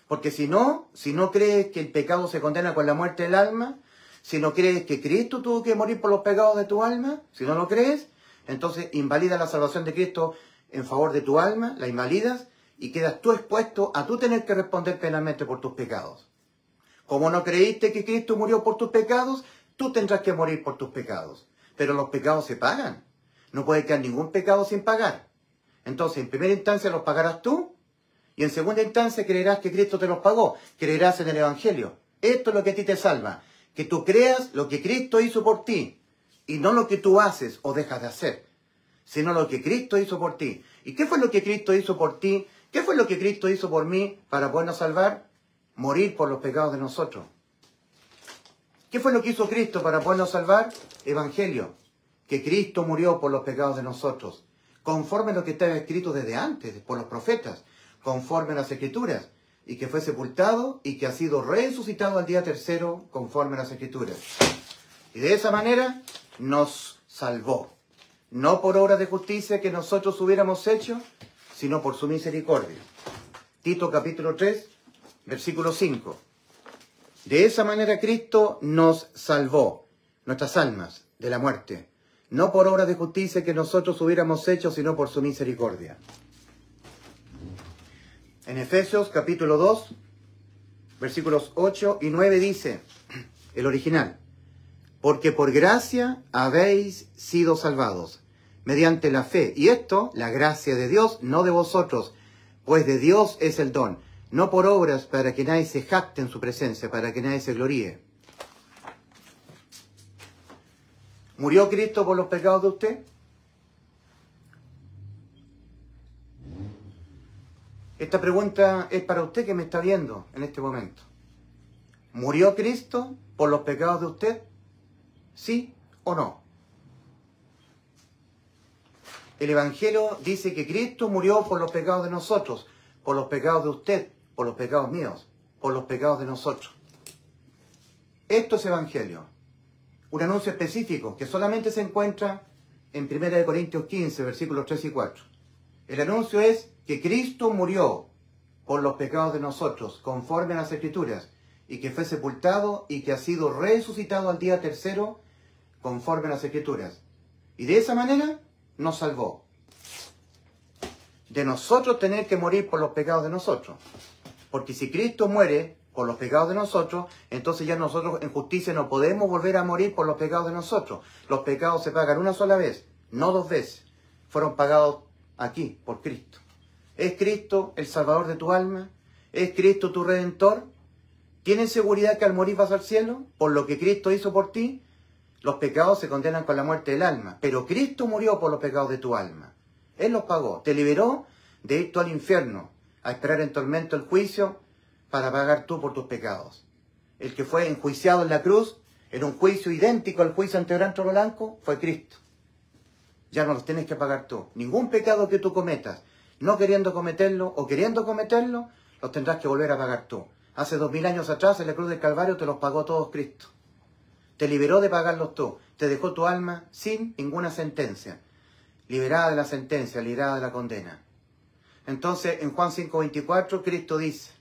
Porque si no crees que el pecado se condena con la muerte del alma, si no crees que Cristo tuvo que morir por los pecados de tu alma, si no lo crees, entonces invalida la salvación de Cristo en favor de tu alma, la invalidas y quedas tú expuesto a tú tener que responder penalmente por tus pecados. Como no creíste que Cristo murió por tus pecados, tú tendrás que morir por tus pecados. Pero los pecados se pagan. No puede quedar ningún pecado sin pagar. Entonces, en primera instancia los pagarás tú, y en segunda instancia creerás que Cristo te los pagó. Creerás en el Evangelio. Esto es lo que a ti te salva. Que tú creas lo que Cristo hizo por ti, y no lo que tú haces o dejas de hacer, sino lo que Cristo hizo por ti. ¿Y qué fue lo que Cristo hizo por ti? ¿Qué fue lo que Cristo hizo por mí para podernos salvar? Morir por los pecados de nosotros. ¿Qué fue lo que hizo Cristo para podernos salvar? Evangelio. Que Cristo murió por los pecados de nosotros, conforme a lo que estaba escrito desde antes, por los profetas, conforme a las Escrituras, y que fue sepultado y que ha sido resucitado al día tercero, conforme a las Escrituras. Y de esa manera nos salvó. No por obras de justicia que nosotros hubiéramos hecho, sino por su misericordia. Tito capítulo 3, versículo 5. De esa manera Cristo nos salvó, nuestras almas, de la muerte. No por obras de justicia que nosotros hubiéramos hecho, sino por su misericordia. En Efesios capítulo 2, versículos 8 y 9 dice, el original: porque por gracia habéis sido salvados, mediante la fe. Y esto, la gracia de Dios, no de vosotros, pues de Dios es el don, no por obras para que nadie se jacte en su presencia, para que nadie se gloríe. ¿Murió Cristo por los pecados de usted? Esta pregunta es para usted que me está viendo en este momento. ¿Murió Cristo por los pecados de usted? ¿Sí o no? El Evangelio dice que Cristo murió por los pecados de nosotros, por los pecados de usted, por los pecados míos, por los pecados de nosotros. Esto es Evangelio. Un anuncio específico que solamente se encuentra en 1 Corintios 15, versículos 3 y 4. El anuncio es que Cristo murió por los pecados de nosotros, conforme a las Escrituras, y que fue sepultado y que ha sido resucitado al día tercero, conforme a las Escrituras. Y de esa manera nos salvó. De nosotros tener que morir por los pecados de nosotros. Porque si Cristo muere por los pecados de nosotros, entonces ya nosotros en justicia no podemos volver a morir por los pecados de nosotros. Los pecados se pagan una sola vez, no dos veces. Fueron pagados aquí, por Cristo. ¿Es Cristo el Salvador de tu alma? ¿Es Cristo tu Redentor? ¿Tienes seguridad que al morir vas al cielo? Por lo que Cristo hizo por ti. Los pecados se condenan con la muerte del alma, pero Cristo murió por los pecados de tu alma. Él los pagó, te liberó de ir tú al infierno, a esperar en tormento el juicio, para pagar tú por tus pecados. El que fue enjuiciado en la cruz, en un juicio idéntico al juicio ante Gran Trono Blanco, fue Cristo. Ya no los tienes que pagar tú. Ningún pecado que tú cometas, no queriendo cometerlo o queriendo cometerlo, los tendrás que volver a pagar tú. Hace 2000 años atrás, en la cruz del Calvario, te los pagó todos Cristo. Te liberó de pagarlos tú. Te dejó tu alma sin ninguna sentencia. Liberada de la sentencia, liberada de la condena. Entonces, en Juan 5:24, Cristo dice: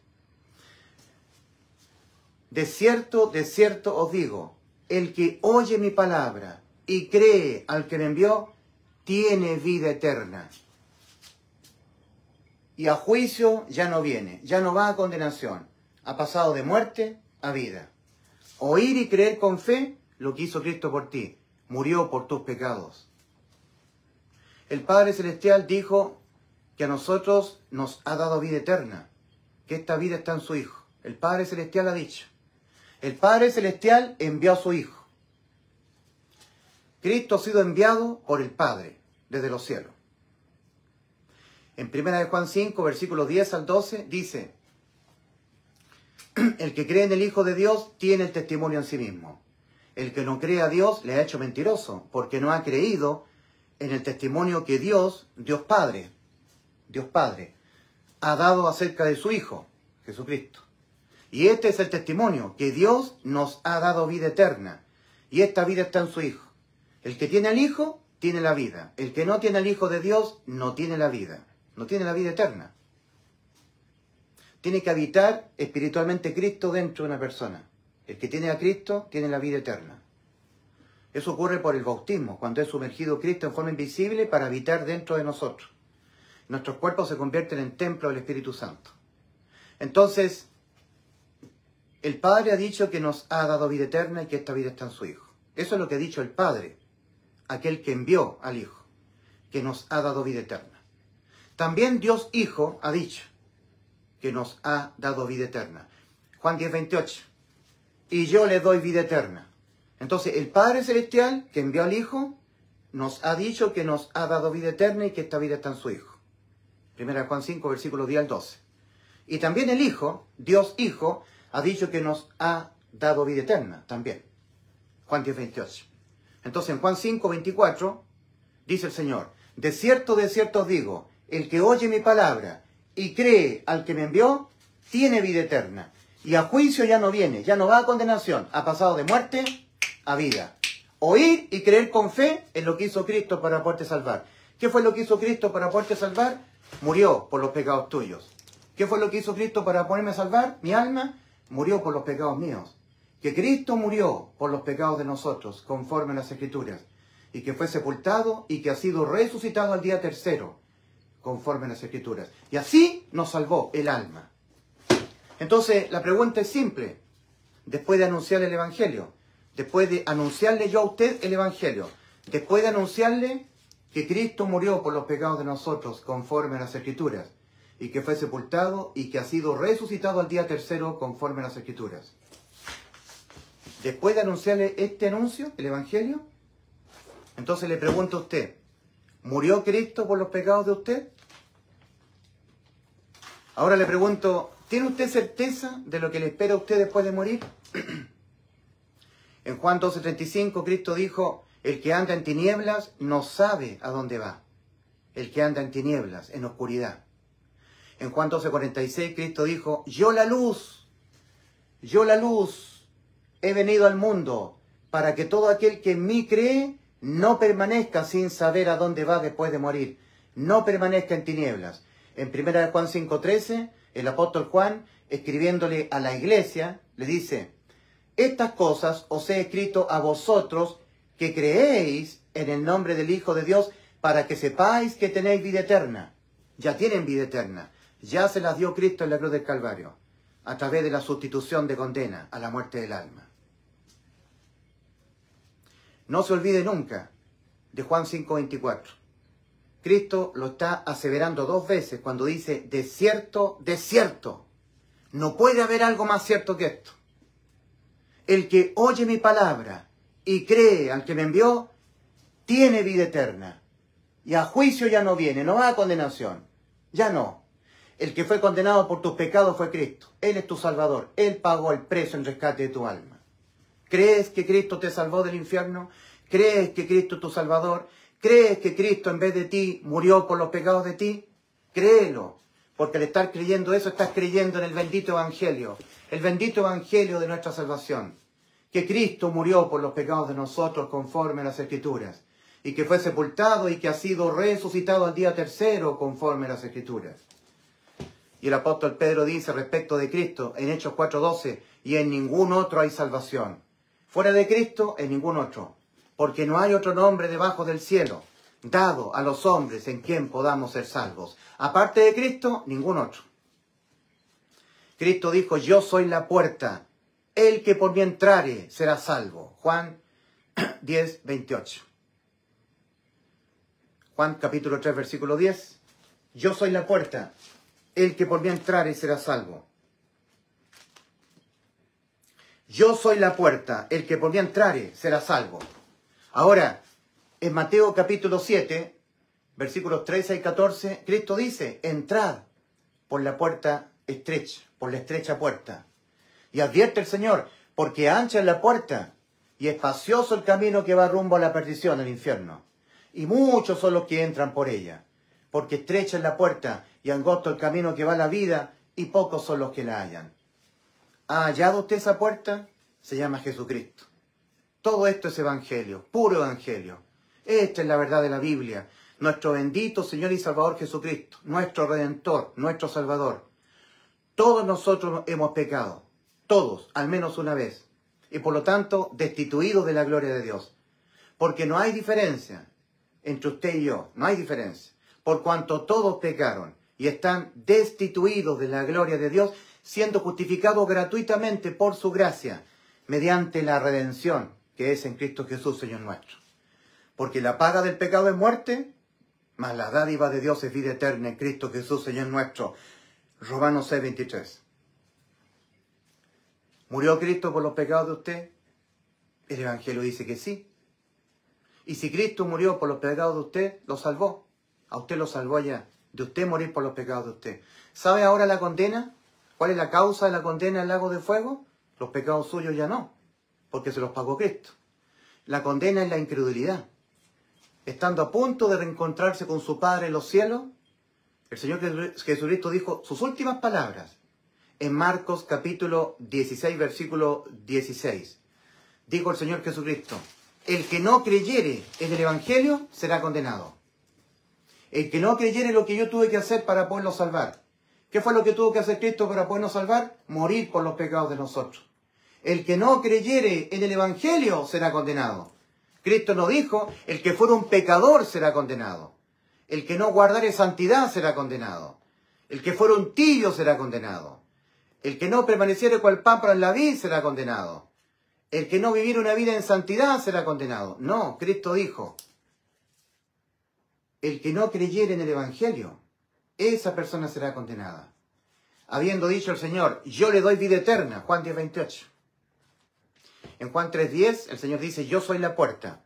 de cierto os digo, el que oye mi palabra y cree al que me envió, tiene vida eterna. Y a juicio ya no viene, ya no va a condenación. Ha pasado de muerte a vida. Oír y creer con fe lo que hizo Cristo por ti. Murió por tus pecados. El Padre Celestial dijo que a nosotros nos ha dado vida eterna, que esta vida está en su Hijo. El Padre Celestial ha dicho. El Padre Celestial envió a su Hijo. Cristo ha sido enviado por el Padre desde los cielos. En 1 Juan 5, versículos 10 al 12, dice: el que cree en el Hijo de Dios tiene el testimonio en sí mismo. El que no cree a Dios le ha hecho mentiroso, porque no ha creído en el testimonio que Dios Padre, ha dado acerca de su Hijo, Jesucristo. Y este es el testimonio, que Dios nos ha dado vida eterna, y esta vida está en su Hijo. El que tiene al Hijo, tiene la vida. El que no tiene al Hijo de Dios, no tiene la vida. No tiene la vida eterna. Tiene que habitar espiritualmente Cristo dentro de una persona. El que tiene a Cristo, tiene la vida eterna. Eso ocurre por el bautismo, cuando es sumergido Cristo en forma invisible para habitar dentro de nosotros. Nuestros cuerpos se convierten en templo del Espíritu Santo. Entonces, el Padre ha dicho que nos ha dado vida eterna y que esta vida está en su Hijo. Eso es lo que ha dicho el Padre, aquel que envió al Hijo, que nos ha dado vida eterna. También Dios Hijo ha dicho que nos ha dado vida eterna. Juan 10:28. Y yo le doy vida eterna. Entonces, el Padre Celestial, que envió al Hijo, nos ha dicho que nos ha dado vida eterna y que esta vida está en su Hijo. 1 Juan 5, versículos 10 al 12. Y también el Hijo, Dios Hijo, ha dicho que nos ha dado vida eterna también. Juan 10:28. Entonces, en Juan 5:24, dice el Señor: de cierto os digo, el que oye mi palabra y cree al que me envió, tiene vida eterna. Y a juicio ya no viene, ya no va a condenación. Ha pasado de muerte a vida. Oír y creer con fe en lo que hizo Cristo para poderte salvar. ¿Qué fue lo que hizo Cristo para poderte salvar? Murió por los pecados tuyos. ¿Qué fue lo que hizo Cristo para poderme salvar? Mi alma murió por los pecados míos. Que Cristo murió por los pecados de nosotros, conforme a las Escrituras. Y que fue sepultado y que ha sido resucitado al día tercero, conforme a las Escrituras. Y así nos salvó el alma. Entonces, la pregunta es simple. Después de anunciar el Evangelio, después de anunciarle yo a usted el Evangelio, después de anunciarle que Cristo murió por los pecados de nosotros, conforme a las Escrituras, y que fue sepultado y que ha sido resucitado al día tercero, conforme a las Escrituras. Después de anunciarle este anuncio, el Evangelio, entonces le pregunto a usted: ¿murió Cristo por los pecados de usted? Ahora le pregunto: ¿tiene usted certeza de lo que le espera a usted después de morir? En Juan 12:35 Cristo dijo: el que anda en tinieblas no sabe a dónde va. El que anda en tinieblas, en oscuridad. En Juan 12:46 Cristo dijo: yo la luz, he venido al mundo para que todo aquel que en mí cree no permanezca sin saber a dónde va después de morir. No permanezca en tinieblas. En 1 Juan 5:13, el apóstol Juan, escribiéndole a la iglesia, le dice: estas cosas os he escrito a vosotros que creéis en el nombre del Hijo de Dios, para que sepáis que tenéis vida eterna. Ya tienen vida eterna. Ya se las dio Cristo en la cruz del Calvario, a través de la sustitución de condena a la muerte del alma. No se olvide nunca de Juan 5:24. Cristo lo está aseverando 2 veces cuando dice: de cierto. No puede haber algo más cierto que esto. El que oye mi palabra y cree al que me envió, tiene vida eterna. Y a juicio ya no viene, no va a condenación. Ya no. El que fue condenado por tus pecados fue Cristo. Él es tu Salvador. Él pagó el precio en rescate de tu alma. ¿Crees que Cristo te salvó del infierno? ¿Crees que Cristo es tu Salvador? ¿Crees que Cristo en vez de ti murió por los pecados de ti? Créelo. Porque al estar creyendo eso, estás creyendo en el bendito Evangelio. El bendito Evangelio de nuestra salvación. Que Cristo murió por los pecados de nosotros conforme a las Escrituras. Y que fue sepultado y que ha sido resucitado al día tercero conforme a las Escrituras. Y el apóstol Pedro dice respecto de Cristo en Hechos 4:12, y en ningún otro hay salvación. Fuera de Cristo, en ningún otro. Porque no hay otro nombre debajo del cielo, dado a los hombres en quien podamos ser salvos. Aparte de Cristo, ningún otro. Cristo dijo, yo soy la puerta. El que por mí entrare será salvo. Juan 10:28. Juan capítulo 3, versículo 10. Yo soy la puerta. El que por mí entrare será salvo. Yo soy la puerta. El que por mí entrare será salvo. Ahora, en Mateo capítulo 7, versículos 13 y 14, Cristo dice, entrad por la puerta estrecha, por la estrecha puerta. Y advierte el Señor, porque ancha es la puerta y espacioso el camino que va rumbo a la perdición, al infierno. Y muchos son los que entran por ella. Porque estrecha es la puerta y angosto el camino que va a la vida, y pocos son los que la hallan. ¿Ha hallado usted esa puerta? Se llama Jesucristo. Todo esto es evangelio, puro evangelio. Esta es la verdad de la Biblia. Nuestro bendito Señor y Salvador Jesucristo, nuestro Redentor, nuestro Salvador. Todos nosotros hemos pecado, todos, al menos una vez, y por lo tanto destituidos de la gloria de Dios. Porque no hay diferencia entre usted y yo, no hay diferencia. Por cuanto todos pecaron y están destituidos de la gloria de Dios, siendo justificados gratuitamente por su gracia, mediante la redención que es en Cristo Jesús, Señor nuestro. Porque la paga del pecado es muerte, mas la dádiva de Dios es vida eterna en Cristo Jesús, Señor nuestro. Romanos 6:23. ¿Murió Cristo por los pecados de usted? El Evangelio dice que sí. Y si Cristo murió por los pecados de usted, lo salvó. A usted lo salvó ya, de usted morir por los pecados de usted. ¿Sabe ahora la condena? ¿Cuál es la causa de la condena al lago de fuego? Los pecados suyos ya no, porque se los pagó Cristo. La condena es la incredulidad. Estando a punto de reencontrarse con su Padre en los cielos, el Señor Jesucristo dijo sus últimas palabras en Marcos capítulo 16, versículo 16. Dijo el Señor Jesucristo, el que no creyere en el Evangelio será condenado. El que no creyere lo que yo tuve que hacer para poderlo salvar. ¿Qué fue lo que tuvo que hacer Cristo para podernos salvar? Morir por los pecados de nosotros. El que no creyere en el Evangelio será condenado. Cristo nos dijo, el que fuera un pecador será condenado. El que no guardare santidad será condenado. El que fuera un tibio será condenado. El que no permaneciere cual pámpano en la vid será condenado. El que no viviera una vida en santidad será condenado. No, Cristo dijo, el que no creyere en el Evangelio, esa persona será condenada. Habiendo dicho el Señor, yo le doy vida eterna, Juan 10:28. En Juan 3:10, el Señor dice, yo soy la puerta.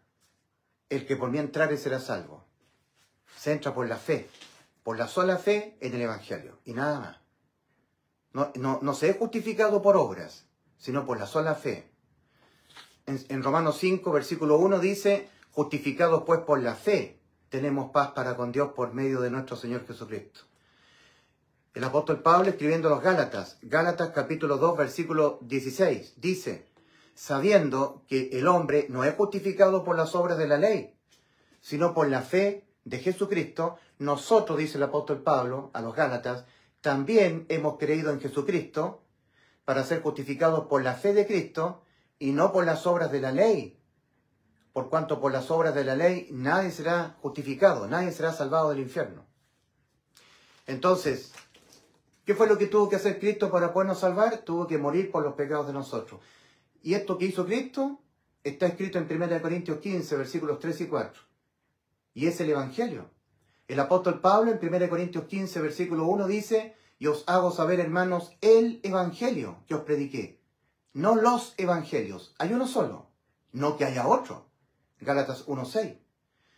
El que por mí entrare será salvo. Se entra por la fe, por la sola fe en el Evangelio, y nada más. No se es justificado por obras, sino por la sola fe. En Romanos 5, versículo 1 dice, justificados pues por la fe, tenemos paz para con Dios por medio de nuestro Señor Jesucristo. El apóstol Pablo, escribiendo a los Gálatas, Gálatas capítulo 2, versículo 16, dice, sabiendo que el hombre no es justificado por las obras de la ley, sino por la fe de Jesucristo, nosotros, dice el apóstol Pablo a los Gálatas, también hemos creído en Jesucristo para ser justificados por la fe de Cristo y no por las obras de la ley. Por cuanto por las obras de la ley nadie será justificado, nadie será salvado del infierno. Entonces, ¿qué fue lo que tuvo que hacer Cristo para podernos salvar? Tuvo que morir por los pecados de nosotros. Y esto que hizo Cristo está escrito en 1 Corintios 15, versículos 3 y 4. Y es el Evangelio. El apóstol Pablo en 1 Corintios 15, versículo 1 dice, y os hago saber, hermanos, el Evangelio que os prediqué. No los evangelios, hay uno solo, no que haya otro. Gálatas 1:6.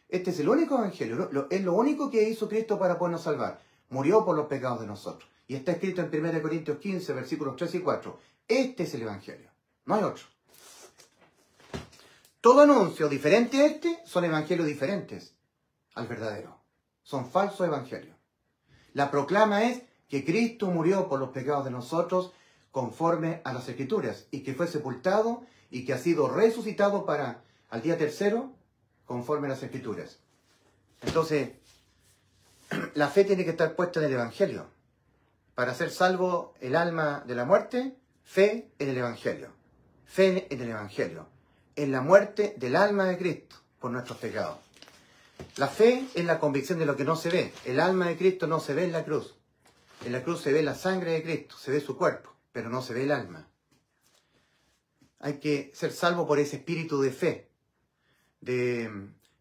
Este es el único evangelio, es lo único que hizo Cristo para podernos salvar. murió por los pecados de nosotros. Y está escrito en 1 Corintios 15, versículos 3 y 4. Este es el Evangelio, no hay otro. Todo anuncio diferente a este son evangelios diferentes al verdadero. Son falsos evangelios. La proclama es que Cristo murió por los pecados de nosotros conforme a las Escrituras y que fue sepultado y que ha sido resucitado para al día tercero conforme a las Escrituras. Entonces, la fe tiene que estar puesta en el Evangelio. Para ser salvo el alma de la muerte, fe en el Evangelio. Fe en el Evangelio. En la muerte del alma de Cristo por nuestros pecados. La fe es la convicción de lo que no se ve. El alma de Cristo no se ve en la cruz. En la cruz se ve la sangre de Cristo, se ve su cuerpo, pero no se ve el alma. Hay que ser salvo por ese espíritu de fe, de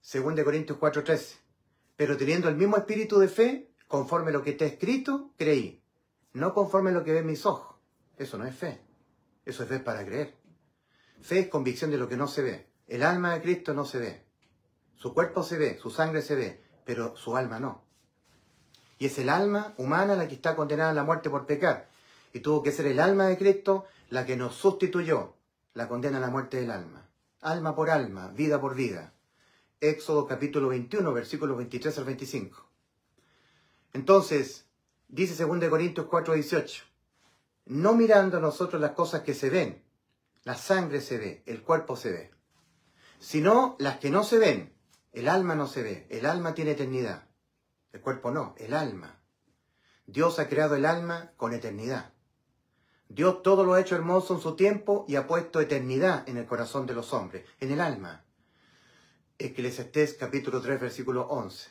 2 Corintios 4:13. Pero teniendo el mismo espíritu de fe, conforme a lo que está escrito, creí. No conforme a lo que ven mis ojos. Eso no es fe. Eso es fe para creer. Fe es convicción de lo que no se ve. El alma de Cristo no se ve. Su cuerpo se ve, su sangre se ve, pero su alma no. Y es el alma humana la que está condenada a la muerte por pecar. Y tuvo que ser el alma de Cristo la que nos sustituyó. La condena a la muerte del alma. Alma por alma, vida por vida. Éxodo capítulo 21, versículos 23 al 25. Entonces, dice 2 Corintios 4:18. No mirando a nosotros las cosas que se ven. La sangre se ve, el cuerpo se ve. Sino las que no se ven. El alma no se ve. El alma tiene eternidad. El cuerpo no, el alma. Dios ha creado el alma con eternidad. Dios todo lo ha hecho hermoso en su tiempo y ha puesto eternidad en el corazón de los hombres, en el alma. Eclesiastés capítulo 3, versículo 11.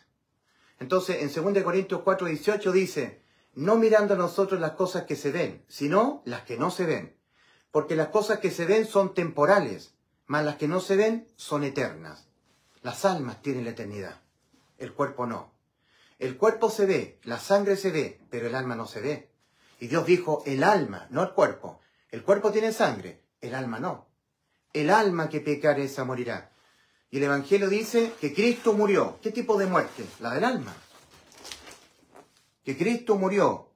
Entonces, en 2 Corintios 4:18 dice, no mirando a nosotros las cosas que se ven, sino las que no se ven. Porque las cosas que se ven son temporales, mas las que no se ven son eternas. Las almas tienen la eternidad, el cuerpo no. El cuerpo se ve, la sangre se ve, pero el alma no se ve. Y Dios dijo, el alma, no el cuerpo. El cuerpo tiene sangre, el alma no. El alma que pecare esa morirá. Y el Evangelio dice que Cristo murió. ¿Qué tipo de muerte? La del alma. Que Cristo murió.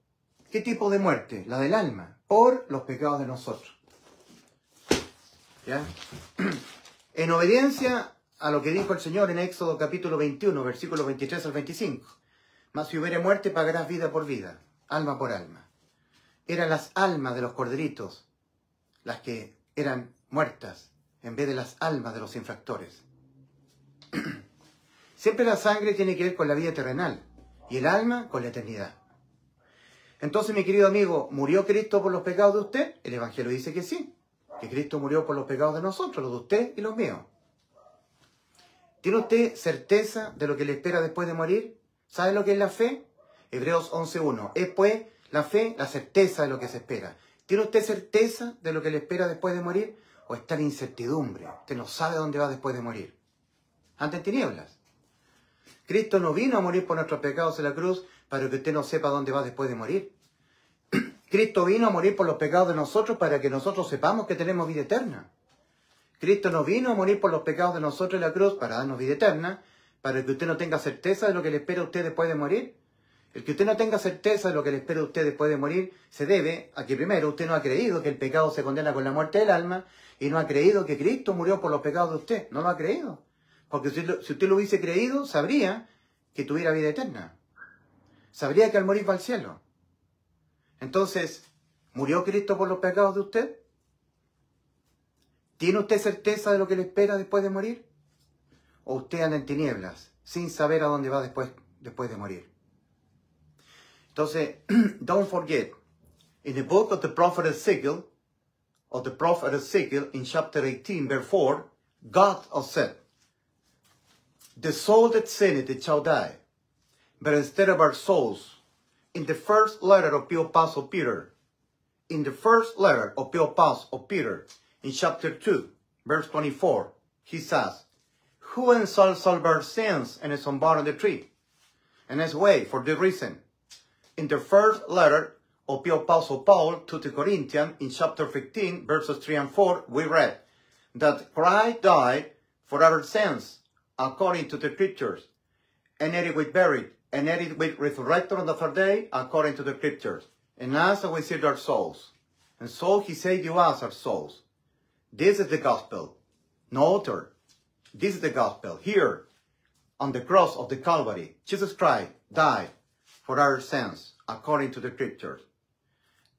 ¿Qué tipo de muerte? La del alma. Por los pecados de nosotros. ¿Ya? En obediencia a lo que dijo el Señor en Éxodo capítulo 21, versículos 23 al 25. Mas si hubiere muerte, pagarás vida por vida, alma por alma. Eran las almas de los corderitos las que eran muertas, en vez de las almas de los infractores. Siempre la sangre tiene que ver con la vida terrenal, y el alma con la eternidad. Entonces, mi querido amigo, ¿murió Cristo por los pecados de usted? El Evangelio dice que sí, que Cristo murió por los pecados de nosotros, los de usted y los míos. ¿Tiene usted certeza de lo que le espera después de morir? ¿Sabe lo que es la fe? Hebreos 11:1. Es pues la fe, la certeza de lo que se espera. ¿Tiene usted certeza de lo que le espera después de morir? ¿O está en incertidumbre? Usted no sabe dónde va después de morir. Anda en tinieblas. Cristo no vino a morir por nuestros pecados en la cruz para que usted no sepa dónde va después de morir. Cristo vino a morir por los pecados de nosotros para que nosotros sepamos que tenemos vida eterna. Cristo no vino a morir por los pecados de nosotros en la cruz para darnos vida eterna, para que usted no tenga certeza de lo que le espera a usted después de morir. El que usted no tenga certeza de lo que le espera a usted después de morir se debe a que primero usted no ha creído que el pecado se condena con la muerte del alma y no ha creído que Cristo murió por los pecados de usted. No lo ha creído. Porque si usted lo hubiese creído, sabría que tuviera vida eterna. Sabría que al morir va al cielo. Entonces, ¿murió Cristo por los pecados de usted? ¿Tiene usted certeza de lo que le espera después de morir? ¿O usted anda en tinieblas, sin saber a dónde va después de morir? Entonces, don't forget, in the book of the prophet Ezekiel, in chapter 18, verse 4, God has said, the soul that sinneth, it shall die. But instead of our souls, in the first letter of the Apostle Peter, in chapter 2, verse 24, he says, who shall salve sins and is unbound on the tree? And as way, for the reason, in the first letter of the Apostle Paul to the Corinthians, in chapter 15, verses 3 and 4, we read that Christ died for our sins, according to the Scriptures, and it will be buried, and it will resurrect on the third day, according to the scriptures. And us we saved our souls. And so he saved you us, our souls. This is the gospel. No other. This is the gospel. Here, on the cross of the Calvary, Jesus Christ died for our sins, according to the scriptures.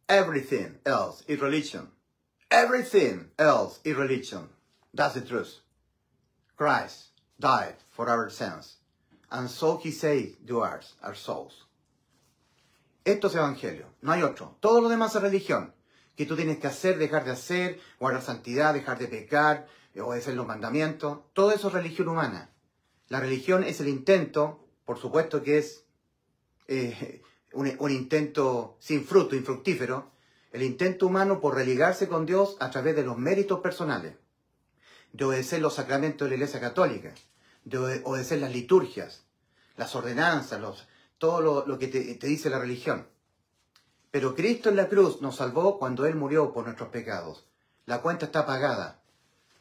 Everything else is religion. Everything else is religion. That's the truth. Christ died for our sins. And so he saved yours, our souls. Esto es evangelio, no hay otro. Todo lo demás es religión. Que tú tienes que hacer, dejar de hacer, guardar santidad, dejar de pecar, obedecer los mandamientos. Todo eso es religión humana. La religión es el intento, por supuesto que es un intento sin fruto, infructífero, el intento humano por religarse con Dios a través de los méritos personales, de obedecer los sacramentos de la Iglesia Católica, de obedecer las liturgias, las ordenanzas, todo lo que te dice la religión. Pero Cristo en la cruz nos salvó cuando Él murió por nuestros pecados. La cuenta está pagada.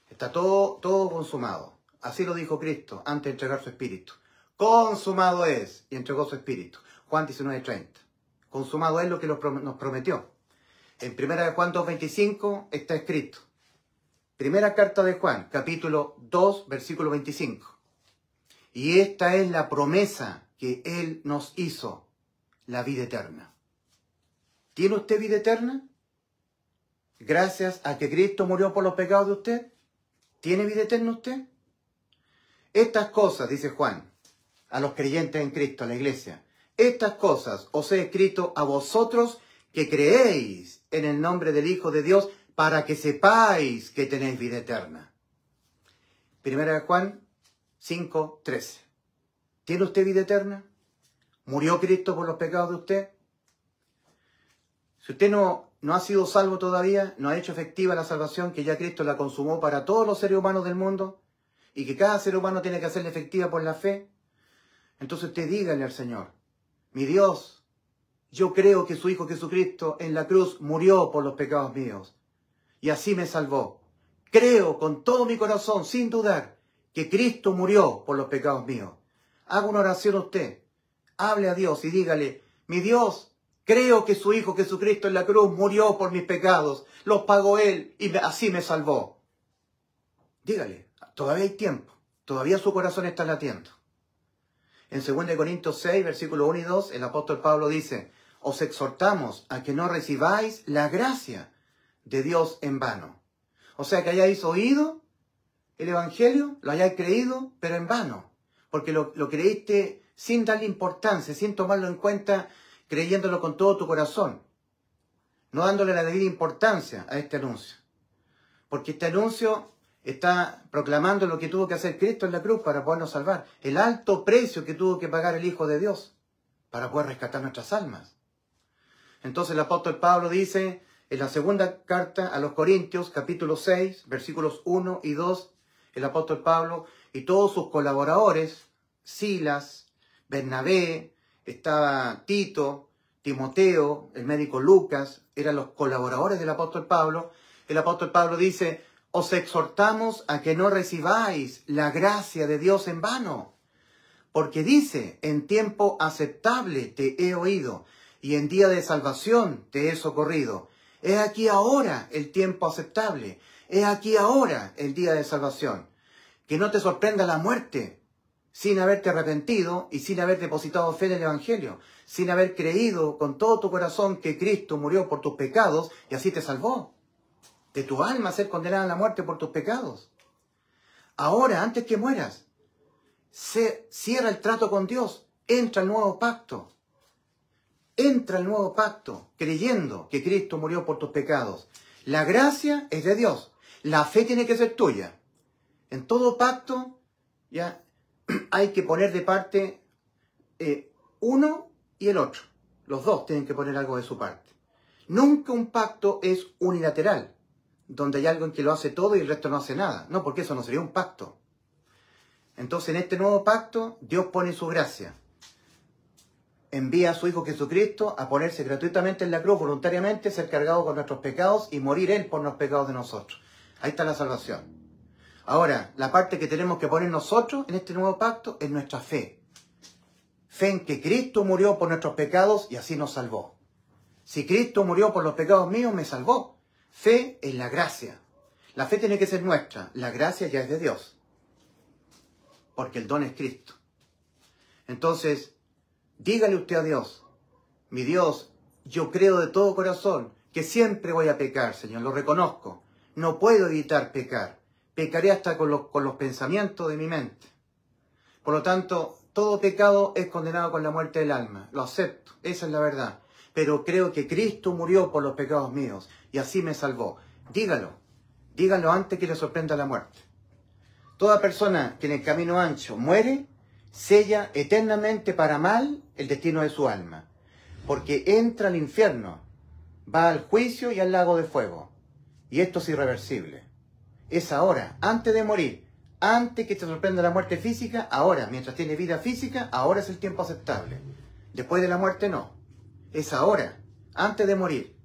Está todo consumado. Así lo dijo Cristo antes de entregar su Espíritu. Consumado es. Y entregó su Espíritu. Juan 19:30. Consumado es lo que nos prometió. En 1 Juan 2:25 está escrito. Primera carta de Juan, capítulo 2, versículo 25. Y esta es la promesa que Él nos hizo, la vida eterna. ¿Tiene usted vida eterna? Gracias a que Cristo murió por los pecados de usted. ¿Tiene vida eterna usted? Estas cosas, dice Juan, a los creyentes en Cristo, a la iglesia, estas cosas os he escrito a vosotros que creéis en el nombre del Hijo de Dios, para que sepáis que tenéis vida eterna. 1 Juan 5:13. ¿Tiene usted vida eterna? ¿Murió Cristo por los pecados de usted? Si usted no ha sido salvo todavía, no ha hecho efectiva la salvación que ya Cristo la consumó para todos los seres humanos del mundo, y que cada ser humano tiene que hacerla efectiva por la fe, entonces usted dígale al Señor, mi Dios, yo creo que su Hijo Jesucristo en la cruz murió por los pecados míos, y así me salvó. Creo con todo mi corazón, sin dudar, que Cristo murió por los pecados míos. Haga una oración usted, hable a Dios y dígale, mi Dios, creo que su Hijo Jesucristo en la cruz murió por mis pecados, los pagó Él y así me salvó. Dígale, todavía hay tiempo, todavía su corazón está latiendo. En 2 Corintios 6, versículos 1 y 2, el apóstol Pablo dice, os exhortamos a que no recibáis la gracia de Dios en vano. O sea, que hayáis oído el Evangelio, lo hayáis creído, pero en vano. Porque lo creíste sin darle importancia, sin tomarlo en cuenta, creyéndolo con todo tu corazón. No dándole la debida importancia a este anuncio. Porque este anuncio está proclamando lo que tuvo que hacer Cristo en la cruz para podernos salvar. El alto precio que tuvo que pagar el Hijo de Dios para poder rescatar nuestras almas. Entonces el apóstol Pablo dice en la segunda carta a los Corintios, capítulo 6, versículos 1 y 2, el apóstol Pablo y todos sus colaboradores, Silas, Bernabé, estaba Tito, Timoteo, el médico Lucas, eran los colaboradores del apóstol Pablo. El apóstol Pablo dice, os exhortamos a que no recibáis la gracia de Dios en vano. Porque dice, en tiempo aceptable te he oído, y en día de salvación te he socorrido. He aquí ahora el tiempo aceptable, he aquí ahora el día de salvación. Que no te sorprenda la muerte, sin haberte arrepentido y sin haber depositado fe en el Evangelio, sin haber creído con todo tu corazón que Cristo murió por tus pecados y así te salvó. De tu alma ser condenada a la muerte por tus pecados. Ahora, antes que mueras, cierra el trato con Dios, entra al nuevo pacto. Entra al nuevo pacto, creyendo que Cristo murió por tus pecados. La gracia es de Dios, la fe tiene que ser tuya. En todo pacto, ya hay que poner de parte uno y el otro. Los dos tienen que poner algo de su parte. Nunca un pacto es unilateral, donde hay alguien que lo hace todo y el resto no hace nada. No, porque eso no sería un pacto. Entonces, en este nuevo pacto, Dios pone su gracia. Envía a su Hijo Jesucristo a ponerse gratuitamente en la cruz, voluntariamente, ser cargado con nuestros pecados y morir Él por los pecados de nosotros. Ahí está la salvación. Ahora, la parte que tenemos que poner nosotros en este nuevo pacto es nuestra fe. Fe en que Cristo murió por nuestros pecados y así nos salvó. Si Cristo murió por los pecados míos, me salvó. Fe en la gracia. La fe tiene que ser nuestra. La gracia ya es de Dios. Porque el don es Cristo. Entonces, dígale usted a Dios, mi Dios, yo creo de todo corazón que siempre voy a pecar, Señor, lo reconozco. No puedo evitar pecar. Pecaré hasta con los pensamientos de mi mente. Por lo tanto, todo pecado es condenado con la muerte del alma. Lo acepto, esa es la verdad. Pero creo que Cristo murió por los pecados míos y así me salvó. Dígalo. Dígalo antes que le sorprenda la muerte. Toda persona que en el camino ancho muere, sella eternamente para mal el destino de su alma. Porque entra al infierno, va al juicio y al lago de fuego. Y esto es irreversible. Es ahora, antes de morir, antes que te sorprenda la muerte física, ahora, mientras tiene vida física, ahora es el tiempo aceptable. Después de la muerte no. Es ahora, antes de morir.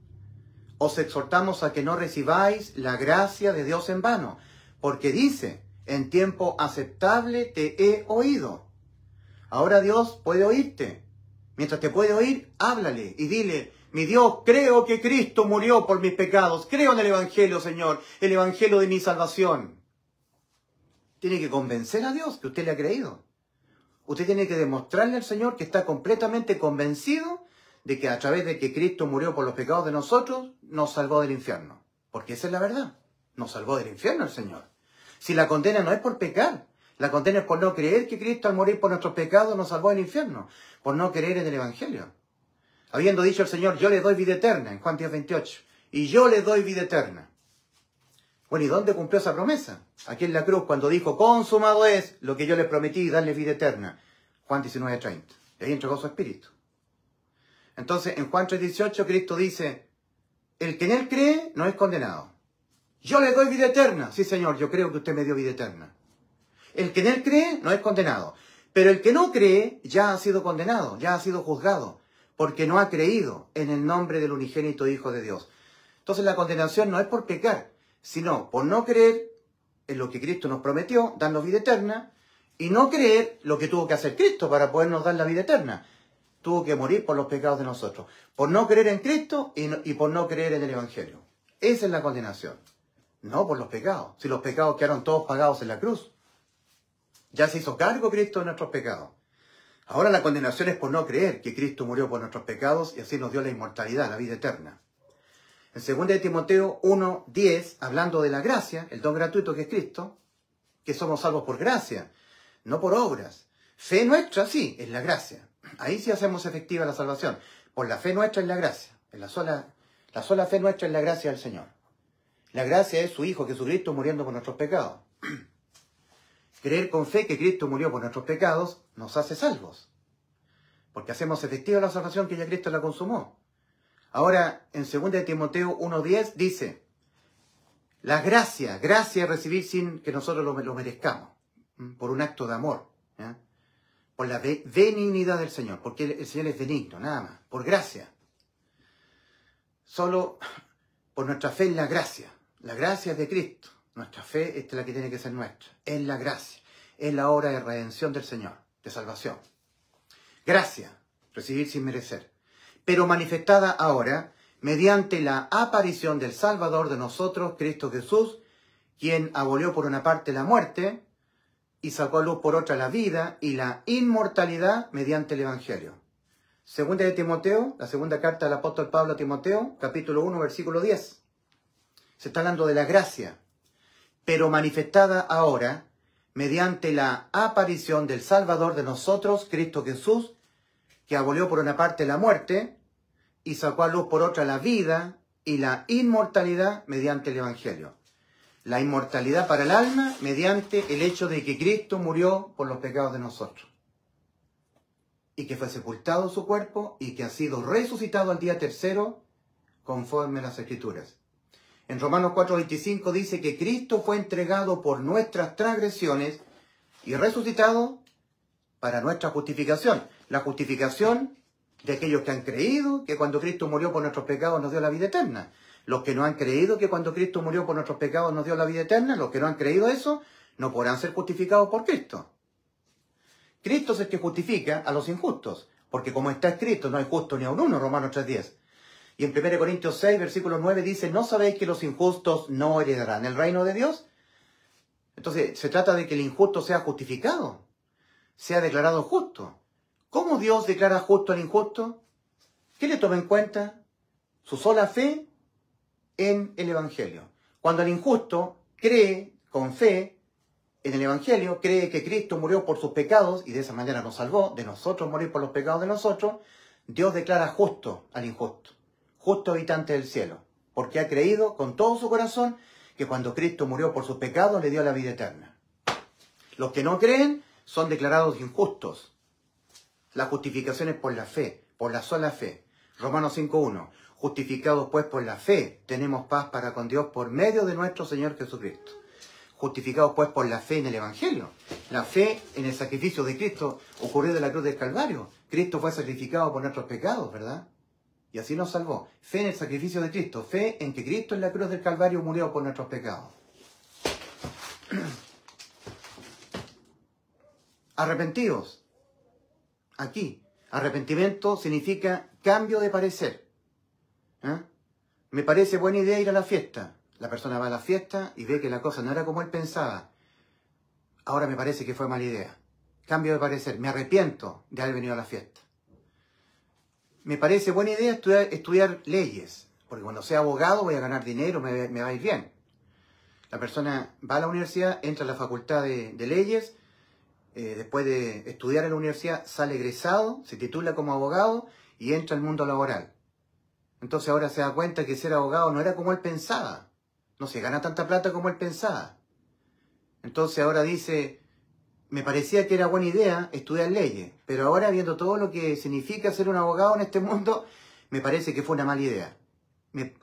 Os exhortamos a que no recibáis la gracia de Dios en vano, porque dice, en tiempo aceptable te he oído. Ahora Dios puede oírte. Mientras te puede oír, háblale y dile, mi Dios, creo que Cristo murió por mis pecados. Creo en el Evangelio, Señor, el Evangelio de mi salvación. Tiene que convencer a Dios que usted le ha creído. Usted tiene que demostrarle al Señor que está completamente convencido de que a través de que Cristo murió por los pecados de nosotros, nos salvó del infierno. Porque esa es la verdad. Nos salvó del infierno el Señor. Si la condena no es por pecar, la condena es por no creer que Cristo al morir por nuestros pecados nos salvó del infierno, por no creer en el Evangelio. Habiendo dicho el Señor, yo le doy vida eterna, en Juan 10:28, y yo le doy vida eterna. Bueno, ¿y dónde cumplió esa promesa? Aquí en la cruz, cuando dijo, consumado es lo que yo les prometí, darle vida eterna. Juan 19:30. Y ahí entregó su espíritu. Entonces, en Juan 3:18, Cristo dice, el que en él cree no es condenado. Yo le doy vida eterna. Sí, Señor, yo creo que usted me dio vida eterna. El que en él cree no es condenado. Pero el que no cree ya ha sido condenado, ya ha sido juzgado, porque no ha creído en el nombre del unigénito Hijo de Dios. Entonces la condenación no es por pecar, sino por no creer en lo que Cristo nos prometió, darnos vida eterna, y no creer lo que tuvo que hacer Cristo para podernos dar la vida eterna. Tuvo que morir por los pecados de nosotros, por no creer en Cristo y por no creer en el Evangelio. Esa es la condenación, no por los pecados. Si los pecados quedaron todos pagados en la cruz, ya se hizo cargo Cristo de nuestros pecados. Ahora la condenación es por no creer que Cristo murió por nuestros pecados y así nos dio la inmortalidad, la vida eterna. En 2 Timoteo 1:10, hablando de la gracia, el don gratuito que es Cristo, que somos salvos por gracia, no por obras. Fe nuestra, sí, es la gracia. Ahí sí hacemos efectiva la salvación. Por la fe nuestra es la gracia. La sola fe nuestra es la gracia del Señor. La gracia es su Hijo Jesucristo muriendo por nuestros pecados. Creer con fe que Cristo murió por nuestros pecados nos hace salvos. Porque hacemos efectiva la salvación que ya Cristo la consumó. Ahora, en 2 Timoteo 1:10 dice, la gracia es recibir sin que nosotros lo merezcamos, por un acto de amor, ¿ya? Por la benignidad del Señor, porque el Señor es benigno, nada más, por gracia. Solo por nuestra fe en la gracia. La gracia es de Cristo. Nuestra fe es la que tiene que ser nuestra. Es la gracia. Es la obra de redención del Señor, de salvación. Gracia, recibir sin merecer. Pero manifestada ahora mediante la aparición del Salvador de nosotros, Cristo Jesús, quien abolió por una parte la muerte y sacó a luz por otra la vida y la inmortalidad mediante el Evangelio. Segunda de Timoteo, la segunda carta del apóstol Pablo a Timoteo, capítulo 1, versículo 10. Se está hablando de la gracia, pero manifestada ahora mediante la aparición del Salvador de nosotros, Cristo Jesús, que abolió por una parte la muerte y sacó a luz por otra la vida y la inmortalidad mediante el Evangelio. La inmortalidad para el alma mediante el hecho de que Cristo murió por los pecados de nosotros. Y que fue sepultado su cuerpo y que ha sido resucitado al día tercero conforme a las Escrituras. En Romanos 4:25 dice que Cristo fue entregado por nuestras transgresiones y resucitado para nuestra justificación. La justificación de aquellos que han creído que cuando Cristo murió por nuestros pecados nos dio la vida eterna. Los que no han creído que cuando Cristo murió por nuestros pecados nos dio la vida eterna, los que no han creído eso, no podrán ser justificados por Cristo. Cristo es el que justifica a los injustos, porque como está escrito, no hay justo ni a un uno, Romanos 3:10. Y en 1 Corintios 6, versículo 9 dice, ¿no sabéis que los injustos no heredarán el reino de Dios? Entonces, se trata de que el injusto sea justificado, sea declarado justo. ¿Cómo Dios declara justo al injusto? ¿Qué le toma en cuenta? Su sola fe en el Evangelio. Cuando el injusto cree con fe en el Evangelio, cree que Cristo murió por sus pecados y de esa manera nos salvó de nosotros morir por los pecados de nosotros, Dios declara justo al injusto, justo habitante del cielo, porque ha creído con todo su corazón que cuando Cristo murió por sus pecados le dio la vida eterna. Los que no creen son declarados injustos. La justificación es por la fe, por la sola fe. Romanos 5:1. Justificados pues por la fe, tenemos paz para con Dios por medio de nuestro Señor Jesucristo. Justificados pues por la fe en el Evangelio. La fe en el sacrificio de Cristo ocurrió de la cruz del Calvario. Cristo fue sacrificado por nuestros pecados, ¿verdad? Y así nos salvó. Fe en el sacrificio de Cristo. Fe en que Cristo en la cruz del Calvario murió por nuestros pecados. Arrepentidos. Aquí. Arrepentimiento significa cambio de parecer. Me parece buena idea ir a la fiesta. La persona va a la fiesta y ve que la cosa no era como él pensaba. Ahora me parece que fue mala idea. Cambio de parecer. Me arrepiento de haber venido a la fiesta. Me parece buena idea estudiar leyes. Porque cuando sea abogado voy a ganar dinero, me va a ir bien. La persona va a la universidad, entra a la facultad de leyes. Después de estudiar en la universidad sale egresado, se titula como abogado y entra al mundo laboral. Entonces ahora se da cuenta que ser abogado no era como él pensaba. No se gana tanta plata como él pensaba. Entonces ahora dice, me parecía que era buena idea estudiar leyes, pero ahora viendo todo lo que significa ser un abogado en este mundo, me parece que fue una mala idea.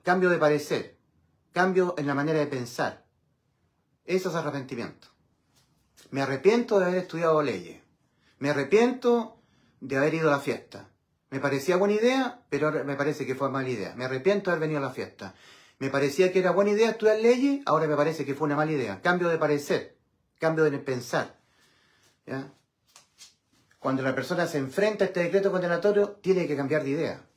Cambio de parecer, cambio en la manera de pensar. Eso es arrepentimiento. Me arrepiento de haber estudiado leyes. Me arrepiento de haber ido a la fiesta. Me parecía buena idea, pero me parece que fue mala idea. Me arrepiento de haber venido a la fiesta. Me parecía que era buena idea estudiar leyes, ahora me parece que fue una mala idea. Cambio de parecer, cambio de pensar. ¿Ya? Cuando la persona se enfrenta a este decreto condenatorio, tiene que cambiar de idea.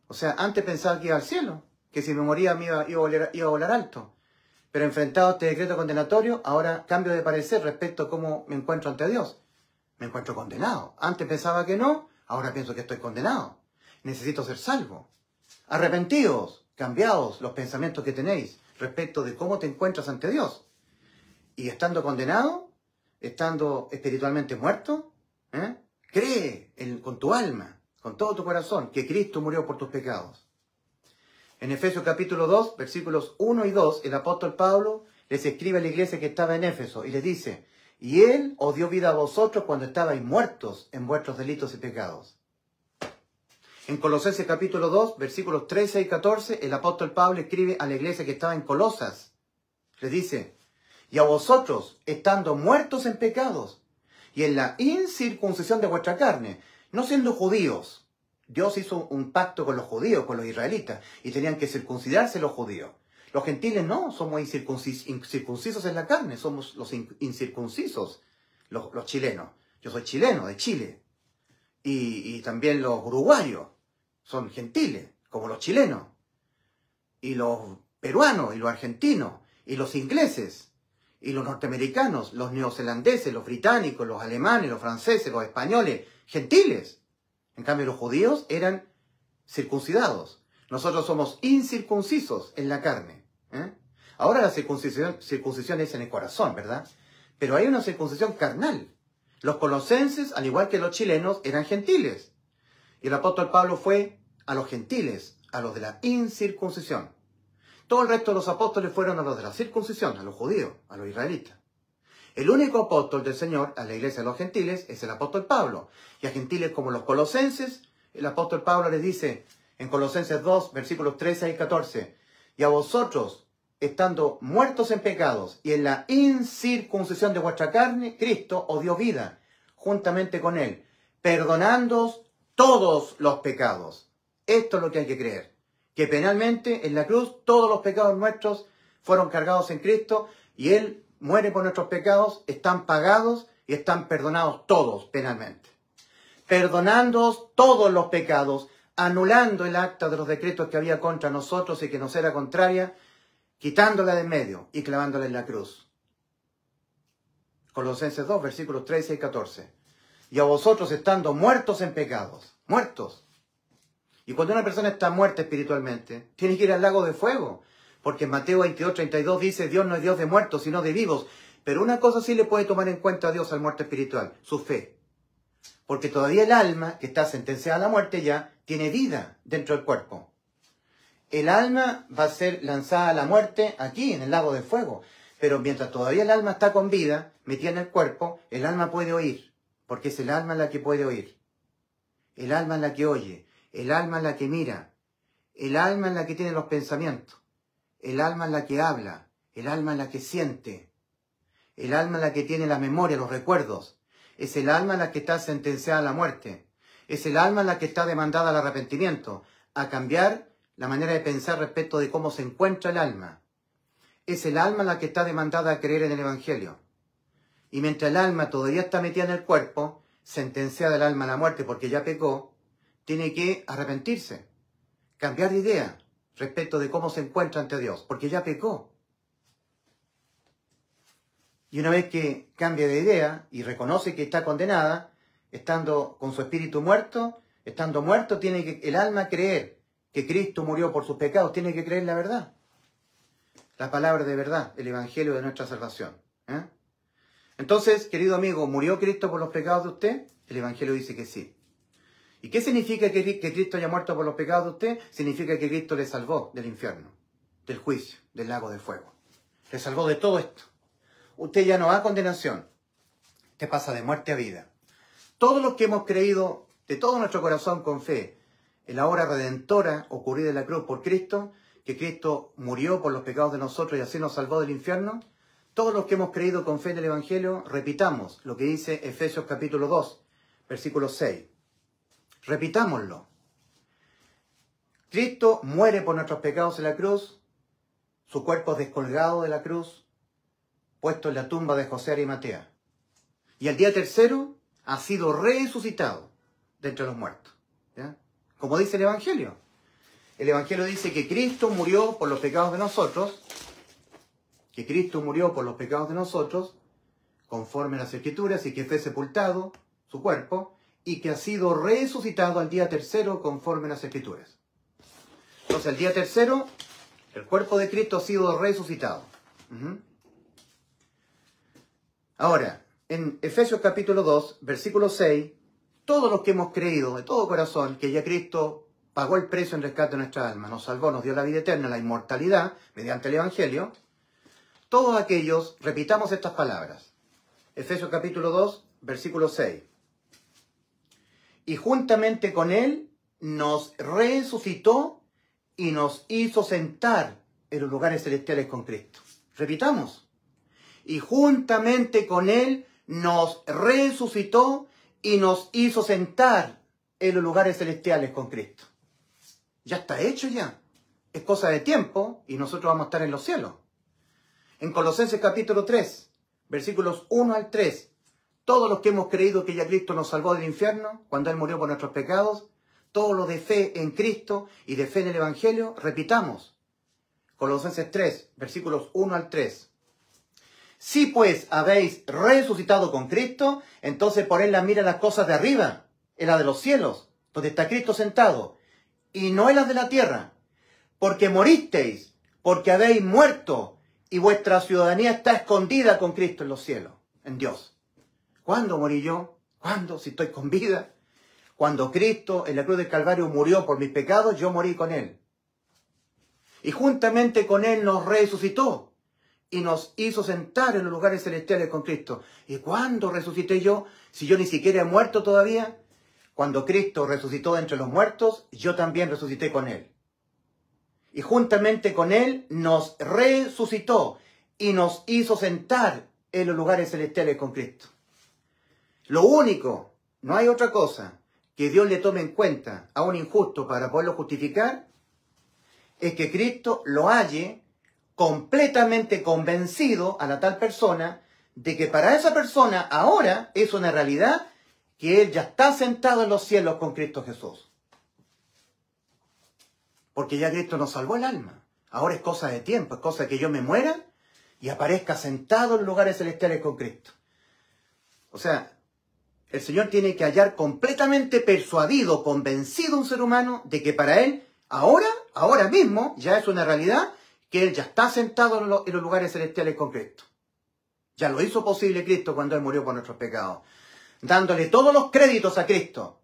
O sea, antes pensaba que iba al cielo, que si me moría iba a volar alto. Pero enfrentado a este decreto condenatorio, ahora cambio de parecer respecto a cómo me encuentro ante Dios. Me encuentro condenado. Antes pensaba que no, ahora pienso que estoy condenado. Necesito ser salvo. Arrepentidos, cambiados los pensamientos que tenéis respecto de cómo te encuentras ante Dios. Y estando condenado, estando espiritualmente muerto, cree con tu alma, con todo tu corazón, que Cristo murió por tus pecados. En Efesios capítulo 2, versículos 1 y 2, el apóstol Pablo les escribe a la iglesia que estaba en Éfeso y les dice, y Él os dio vida a vosotros cuando estabais muertos en vuestros delitos y pecados. En Colosenses capítulo 2, versículos 13 y 14, el apóstol Pablo escribe a la iglesia que estaba en Colosas. Les dice, y a vosotros, estando muertos en pecados y en la incircuncisión de vuestra carne, no siendo judíos. Dios hizo un pacto con los judíos, con los israelitas, y tenían que circuncidarse los judíos. Los gentiles no, somos incircuncisos en la carne, somos los incircuncisos, los chilenos. Yo soy chileno, de Chile. Y también los uruguayos son gentiles, como los chilenos. Y los peruanos, y los argentinos, y los ingleses, y los norteamericanos, los neozelandeses, los británicos, los alemanes, los franceses, los españoles, gentiles. En cambio, los judíos eran circuncidados. Nosotros somos incircuncisos en la carne. Ahora la circuncisión es en el corazón, ¿verdad? Pero hay una circuncisión carnal. Los colosenses, al igual que los chilenos, eran gentiles. Y el apóstol Pablo fue a los gentiles, a los de la incircuncisión. Todo el resto de los apóstoles fueron a los de la circuncisión, a los judíos, a los israelitas. El único apóstol del Señor a la iglesia de los gentiles es el apóstol Pablo. Y a gentiles como los colosenses, el apóstol Pablo les dice en Colosenses 2, versículos 13 y 14, y a vosotros, estando muertos en pecados y en la incircuncisión de vuestra carne, Cristo os dio vida, juntamente con Él, perdonándoos todos los pecados. Esto es lo que hay que creer, que penalmente en la cruz todos los pecados nuestros fueron cargados en Cristo y Él muere por nuestros pecados, están pagados y están perdonados todos penalmente. Perdonándoos todos los pecados, anulando el acta de los decretos que había contra nosotros y que nos era contraria, quitándola de en medio y clavándola en la cruz. Colosenses 2, versículos 13 y 14. Y a vosotros estando muertos en pecados, muertos. Y cuando una persona está muerta espiritualmente, tiene que ir al lago de fuego. Porque en Mateo 22, 32 dice, Dios no es Dios de muertos, sino de vivos. Pero una cosa sí le puede tomar en cuenta a Dios al muerto espiritual, su fe. Porque todavía el alma, que está sentenciada a la muerte ya, tiene vida dentro del cuerpo. El alma va a ser lanzada a la muerte aquí, en el lago de fuego. Pero mientras todavía el alma está con vida, metida en el cuerpo, el alma puede oír. Porque es el alma la que puede oír. El alma es la que oye. El alma es la que mira. El alma es la que tiene los pensamientos. El alma es la que habla. El alma es la que siente. El alma es la que tiene la memoria, los recuerdos. Es el alma la que está sentenciada a la muerte. Es el alma la que está demandada al arrepentimiento, a cambiar la manera de pensar respecto de cómo se encuentra el alma. Es el alma la que está demandada a creer en el Evangelio. Y mientras el alma todavía está metida en el cuerpo, sentenciada el alma a la muerte porque ya pecó, tiene que arrepentirse, cambiar de idea respecto de cómo se encuentra ante Dios, porque ya pecó. Y una vez que cambia de idea y reconoce que está condenada, estando con su espíritu muerto, estando muerto, tiene que el alma creer que Cristo murió por sus pecados, tiene que creer la verdad. La palabra de verdad, el Evangelio de nuestra salvación. Entonces, querido amigo, ¿murió Cristo por los pecados de usted? El Evangelio dice que sí. ¿Y qué significa que Cristo haya muerto por los pecados de usted? Significa que Cristo le salvó del infierno, del juicio, del lago de fuego. Le salvó de todo esto. Usted ya no va a condenación. Usted pasa de muerte a vida. Todos los que hemos creído de todo nuestro corazón con fe en la obra redentora ocurrida en la cruz por Cristo, que Cristo murió por los pecados de nosotros y así nos salvó del infierno, todos los que hemos creído con fe en el Evangelio, repitamos lo que dice Efesios capítulo 2, versículo 6. Repitámoslo. Cristo muere por nuestros pecados en la cruz, su cuerpo es descolgado de la cruz, puesto en la tumba de José Arimatea. Y al día tercero ha sido resucitado de entre los muertos. ¿Ya? Como dice el Evangelio. El Evangelio dice que Cristo murió por los pecados de nosotros, conforme a las Escrituras, y que fue sepultado su cuerpo, y que ha sido resucitado al día tercero conforme a las Escrituras. Entonces, al día tercero, el cuerpo de Cristo ha sido resucitado. Ahora, en Efesios capítulo 2, versículo 6, todos los que hemos creído de todo corazón que ya Cristo pagó el precio en rescate de nuestra alma, nos salvó, nos dio la vida eterna, la inmortalidad, mediante el Evangelio, todos aquellos, repitamos estas palabras. Efesios capítulo 2, versículo 6. Y juntamente con Él nos resucitó y nos hizo sentar en los lugares celestiales con Cristo. Repitamos. Y juntamente con Él nos resucitó y nos hizo sentar en los lugares celestiales con Cristo. Ya está hecho ya. Es cosa de tiempo y nosotros vamos a estar en los cielos. En Colosenses capítulo 3, versículos 1 al 3, todos los que hemos creído que ya Cristo nos salvó del infierno, cuando Él murió por nuestros pecados, todos los de fe en Cristo y de fe en el Evangelio, repitamos. Colosenses 3, versículos 1 al 3. Si pues habéis resucitado con Cristo, entonces poned la mira en las cosas de arriba, en la de los cielos, donde está Cristo sentado, y no en las de la tierra, porque moristeis, porque habéis muerto, y vuestra ciudadanía está escondida con Cristo en los cielos, en Dios. ¿Cuándo morí yo? ¿Cuándo? Si estoy con vida. Cuando Cristo en la cruz del Calvario murió por mis pecados, yo morí con Él. Y juntamente con Él nos resucitó y nos hizo sentar en los lugares celestiales con Cristo. ¿Y cuándo resucité yo? Si yo ni siquiera he muerto todavía. Cuando Cristo resucitó de entre los muertos, yo también resucité con Él. Y juntamente con Él nos resucitó y nos hizo sentar en los lugares celestiales con Cristo. Lo único, no hay otra cosa, que Dios le tome en cuenta a un injusto para poderlo justificar, es que Cristo lo halle completamente convencido a la tal persona de que para esa persona ahora es una realidad que él ya está sentado en los cielos con Cristo Jesús. Porque ya Cristo nos salvó el alma. Ahora es cosa de tiempo, es cosa de que yo me muera y aparezca sentado en lugares celestiales con Cristo. O sea, el Señor tiene que hallar completamente persuadido, convencido a un ser humano de que para él, ahora mismo, ya es una realidad que él ya está sentado en los lugares celestiales con Cristo. Ya lo hizo posible Cristo cuando Él murió por nuestros pecados, dándole todos los créditos a Cristo.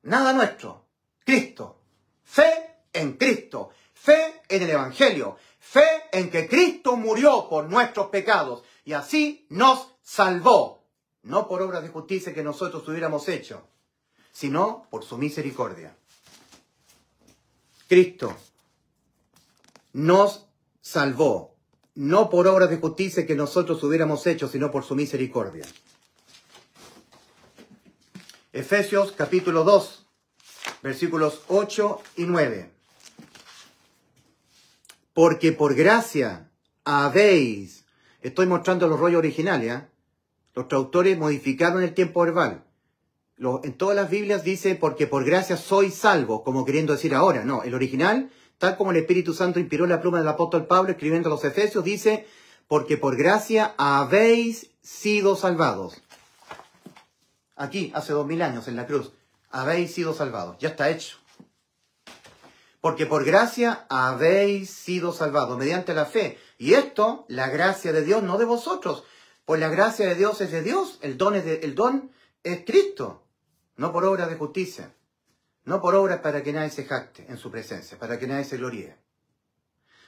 Nada nuestro. Cristo. Fe en Cristo. Fe en el Evangelio. Fe en que Cristo murió por nuestros pecados y así nos salvó. No por obras de justicia que nosotros hubiéramos hecho, sino por su misericordia. Cristo nos salvó, no por obras de justicia que nosotros hubiéramos hecho, sino por su misericordia. Efesios capítulo 2, versículos 8 y 9. Porque por gracia habéis... Estoy mostrando los rollos originales, ¿eh? Los traductores modificaron el tiempo verbal. En todas las Biblias dice, porque por gracia soy salvo, como queriendo decir ahora. No, el original, tal como el Espíritu Santo inspiró la pluma del apóstol Pablo escribiendo a los Efesios, dice, porque por gracia habéis sido salvados. Aquí, hace 2000 años, en la cruz, habéis sido salvados. Ya está hecho. Porque por gracia habéis sido salvados, mediante la fe. Y esto, la gracia de Dios, no de vosotros. Pues la gracia de Dios es de Dios. El don es Cristo. No por obras de justicia. No por obras para que nadie se jacte en su presencia, para que nadie se gloríe.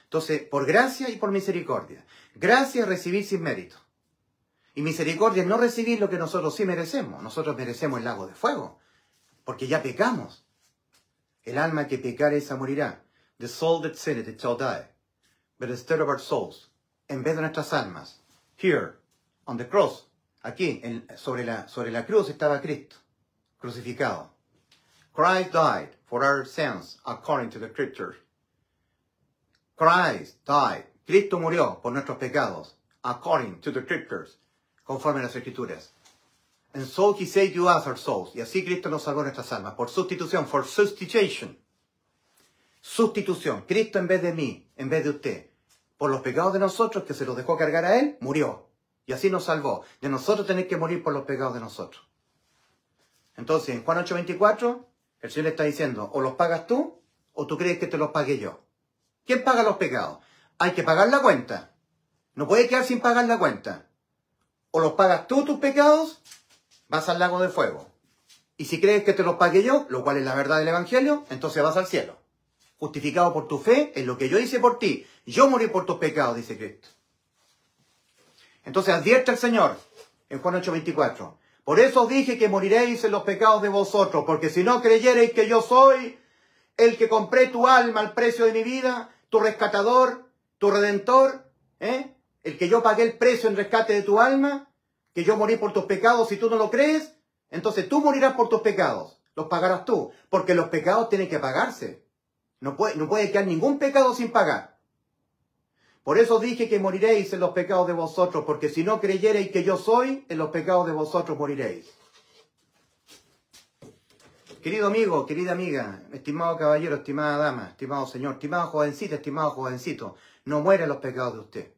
Entonces, por gracia y por misericordia. Gracia es recibir sin mérito. Y misericordia es no recibir lo que nosotros sí merecemos. Nosotros merecemos el lago de fuego, porque ya pecamos. El alma que pecare esa morirá. The soul that sinneth, it shall die. But instead of our souls, en vez de nuestras almas, here, on the cross, aquí, sobre la cruz estaba Cristo, crucificado. Christ died for our sins, according to the Scriptures. Christ died. Cristo murió por nuestros pecados, according to the Scriptures, conforme a las Escrituras. And so he saved you as our souls. Y así Cristo nos salvó nuestras almas. Por sustitución, for substitution. Sustitución. Cristo en vez de mí, en vez de usted. Por los pecados de nosotros, que se los dejó cargar a Él, murió. Y así nos salvó. De nosotros tener que morir por los pecados de nosotros. Entonces, en Juan 8:24, el Señor le está diciendo, o los pagas tú, o tú crees que te los pague yo. ¿Quién paga los pecados? Hay que pagar la cuenta. No puede quedar sin pagar la cuenta. O los pagas tú tus pecados, vas al lago de fuego. Y si crees que te los pague yo, lo cual es la verdad del Evangelio, entonces vas al cielo. Justificado por tu fe en lo que yo hice por ti. Yo morí por tus pecados, dice Cristo. Entonces advierte el Señor en Juan 8:24. Por eso os dije que moriréis en los pecados de vosotros, porque si no creyereis que yo soy el que compré tu alma al precio de mi vida, tu rescatador, tu redentor, el que yo pagué el precio en rescate de tu alma, que yo morí por tus pecados, si tú no lo crees, entonces tú morirás por tus pecados, los pagarás tú, porque los pecados tienen que pagarse. No puede quedar ningún pecado sin pagar. Por eso dije que moriréis en los pecados de vosotros, porque si no creyereis que yo soy, en los pecados de vosotros moriréis. Querido amigo, querida amiga, estimado caballero, estimada dama, estimado señor, estimado jovencita, estimado jovencito, no muera en los pecados de usted.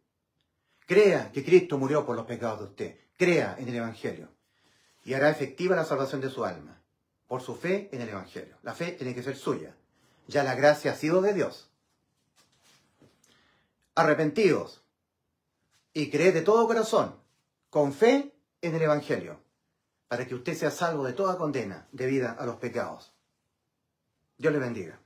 Crea que Cristo murió por los pecados de usted. Crea en el Evangelio. Y hará efectiva la salvación de su alma. Por su fe en el Evangelio. La fe tiene que ser suya. Ya la gracia ha sido de Dios. Arrepentidos. Y creed de todo corazón. Con fe en el Evangelio. Para que usted sea salvo de toda condena debida a los pecados. Dios le bendiga.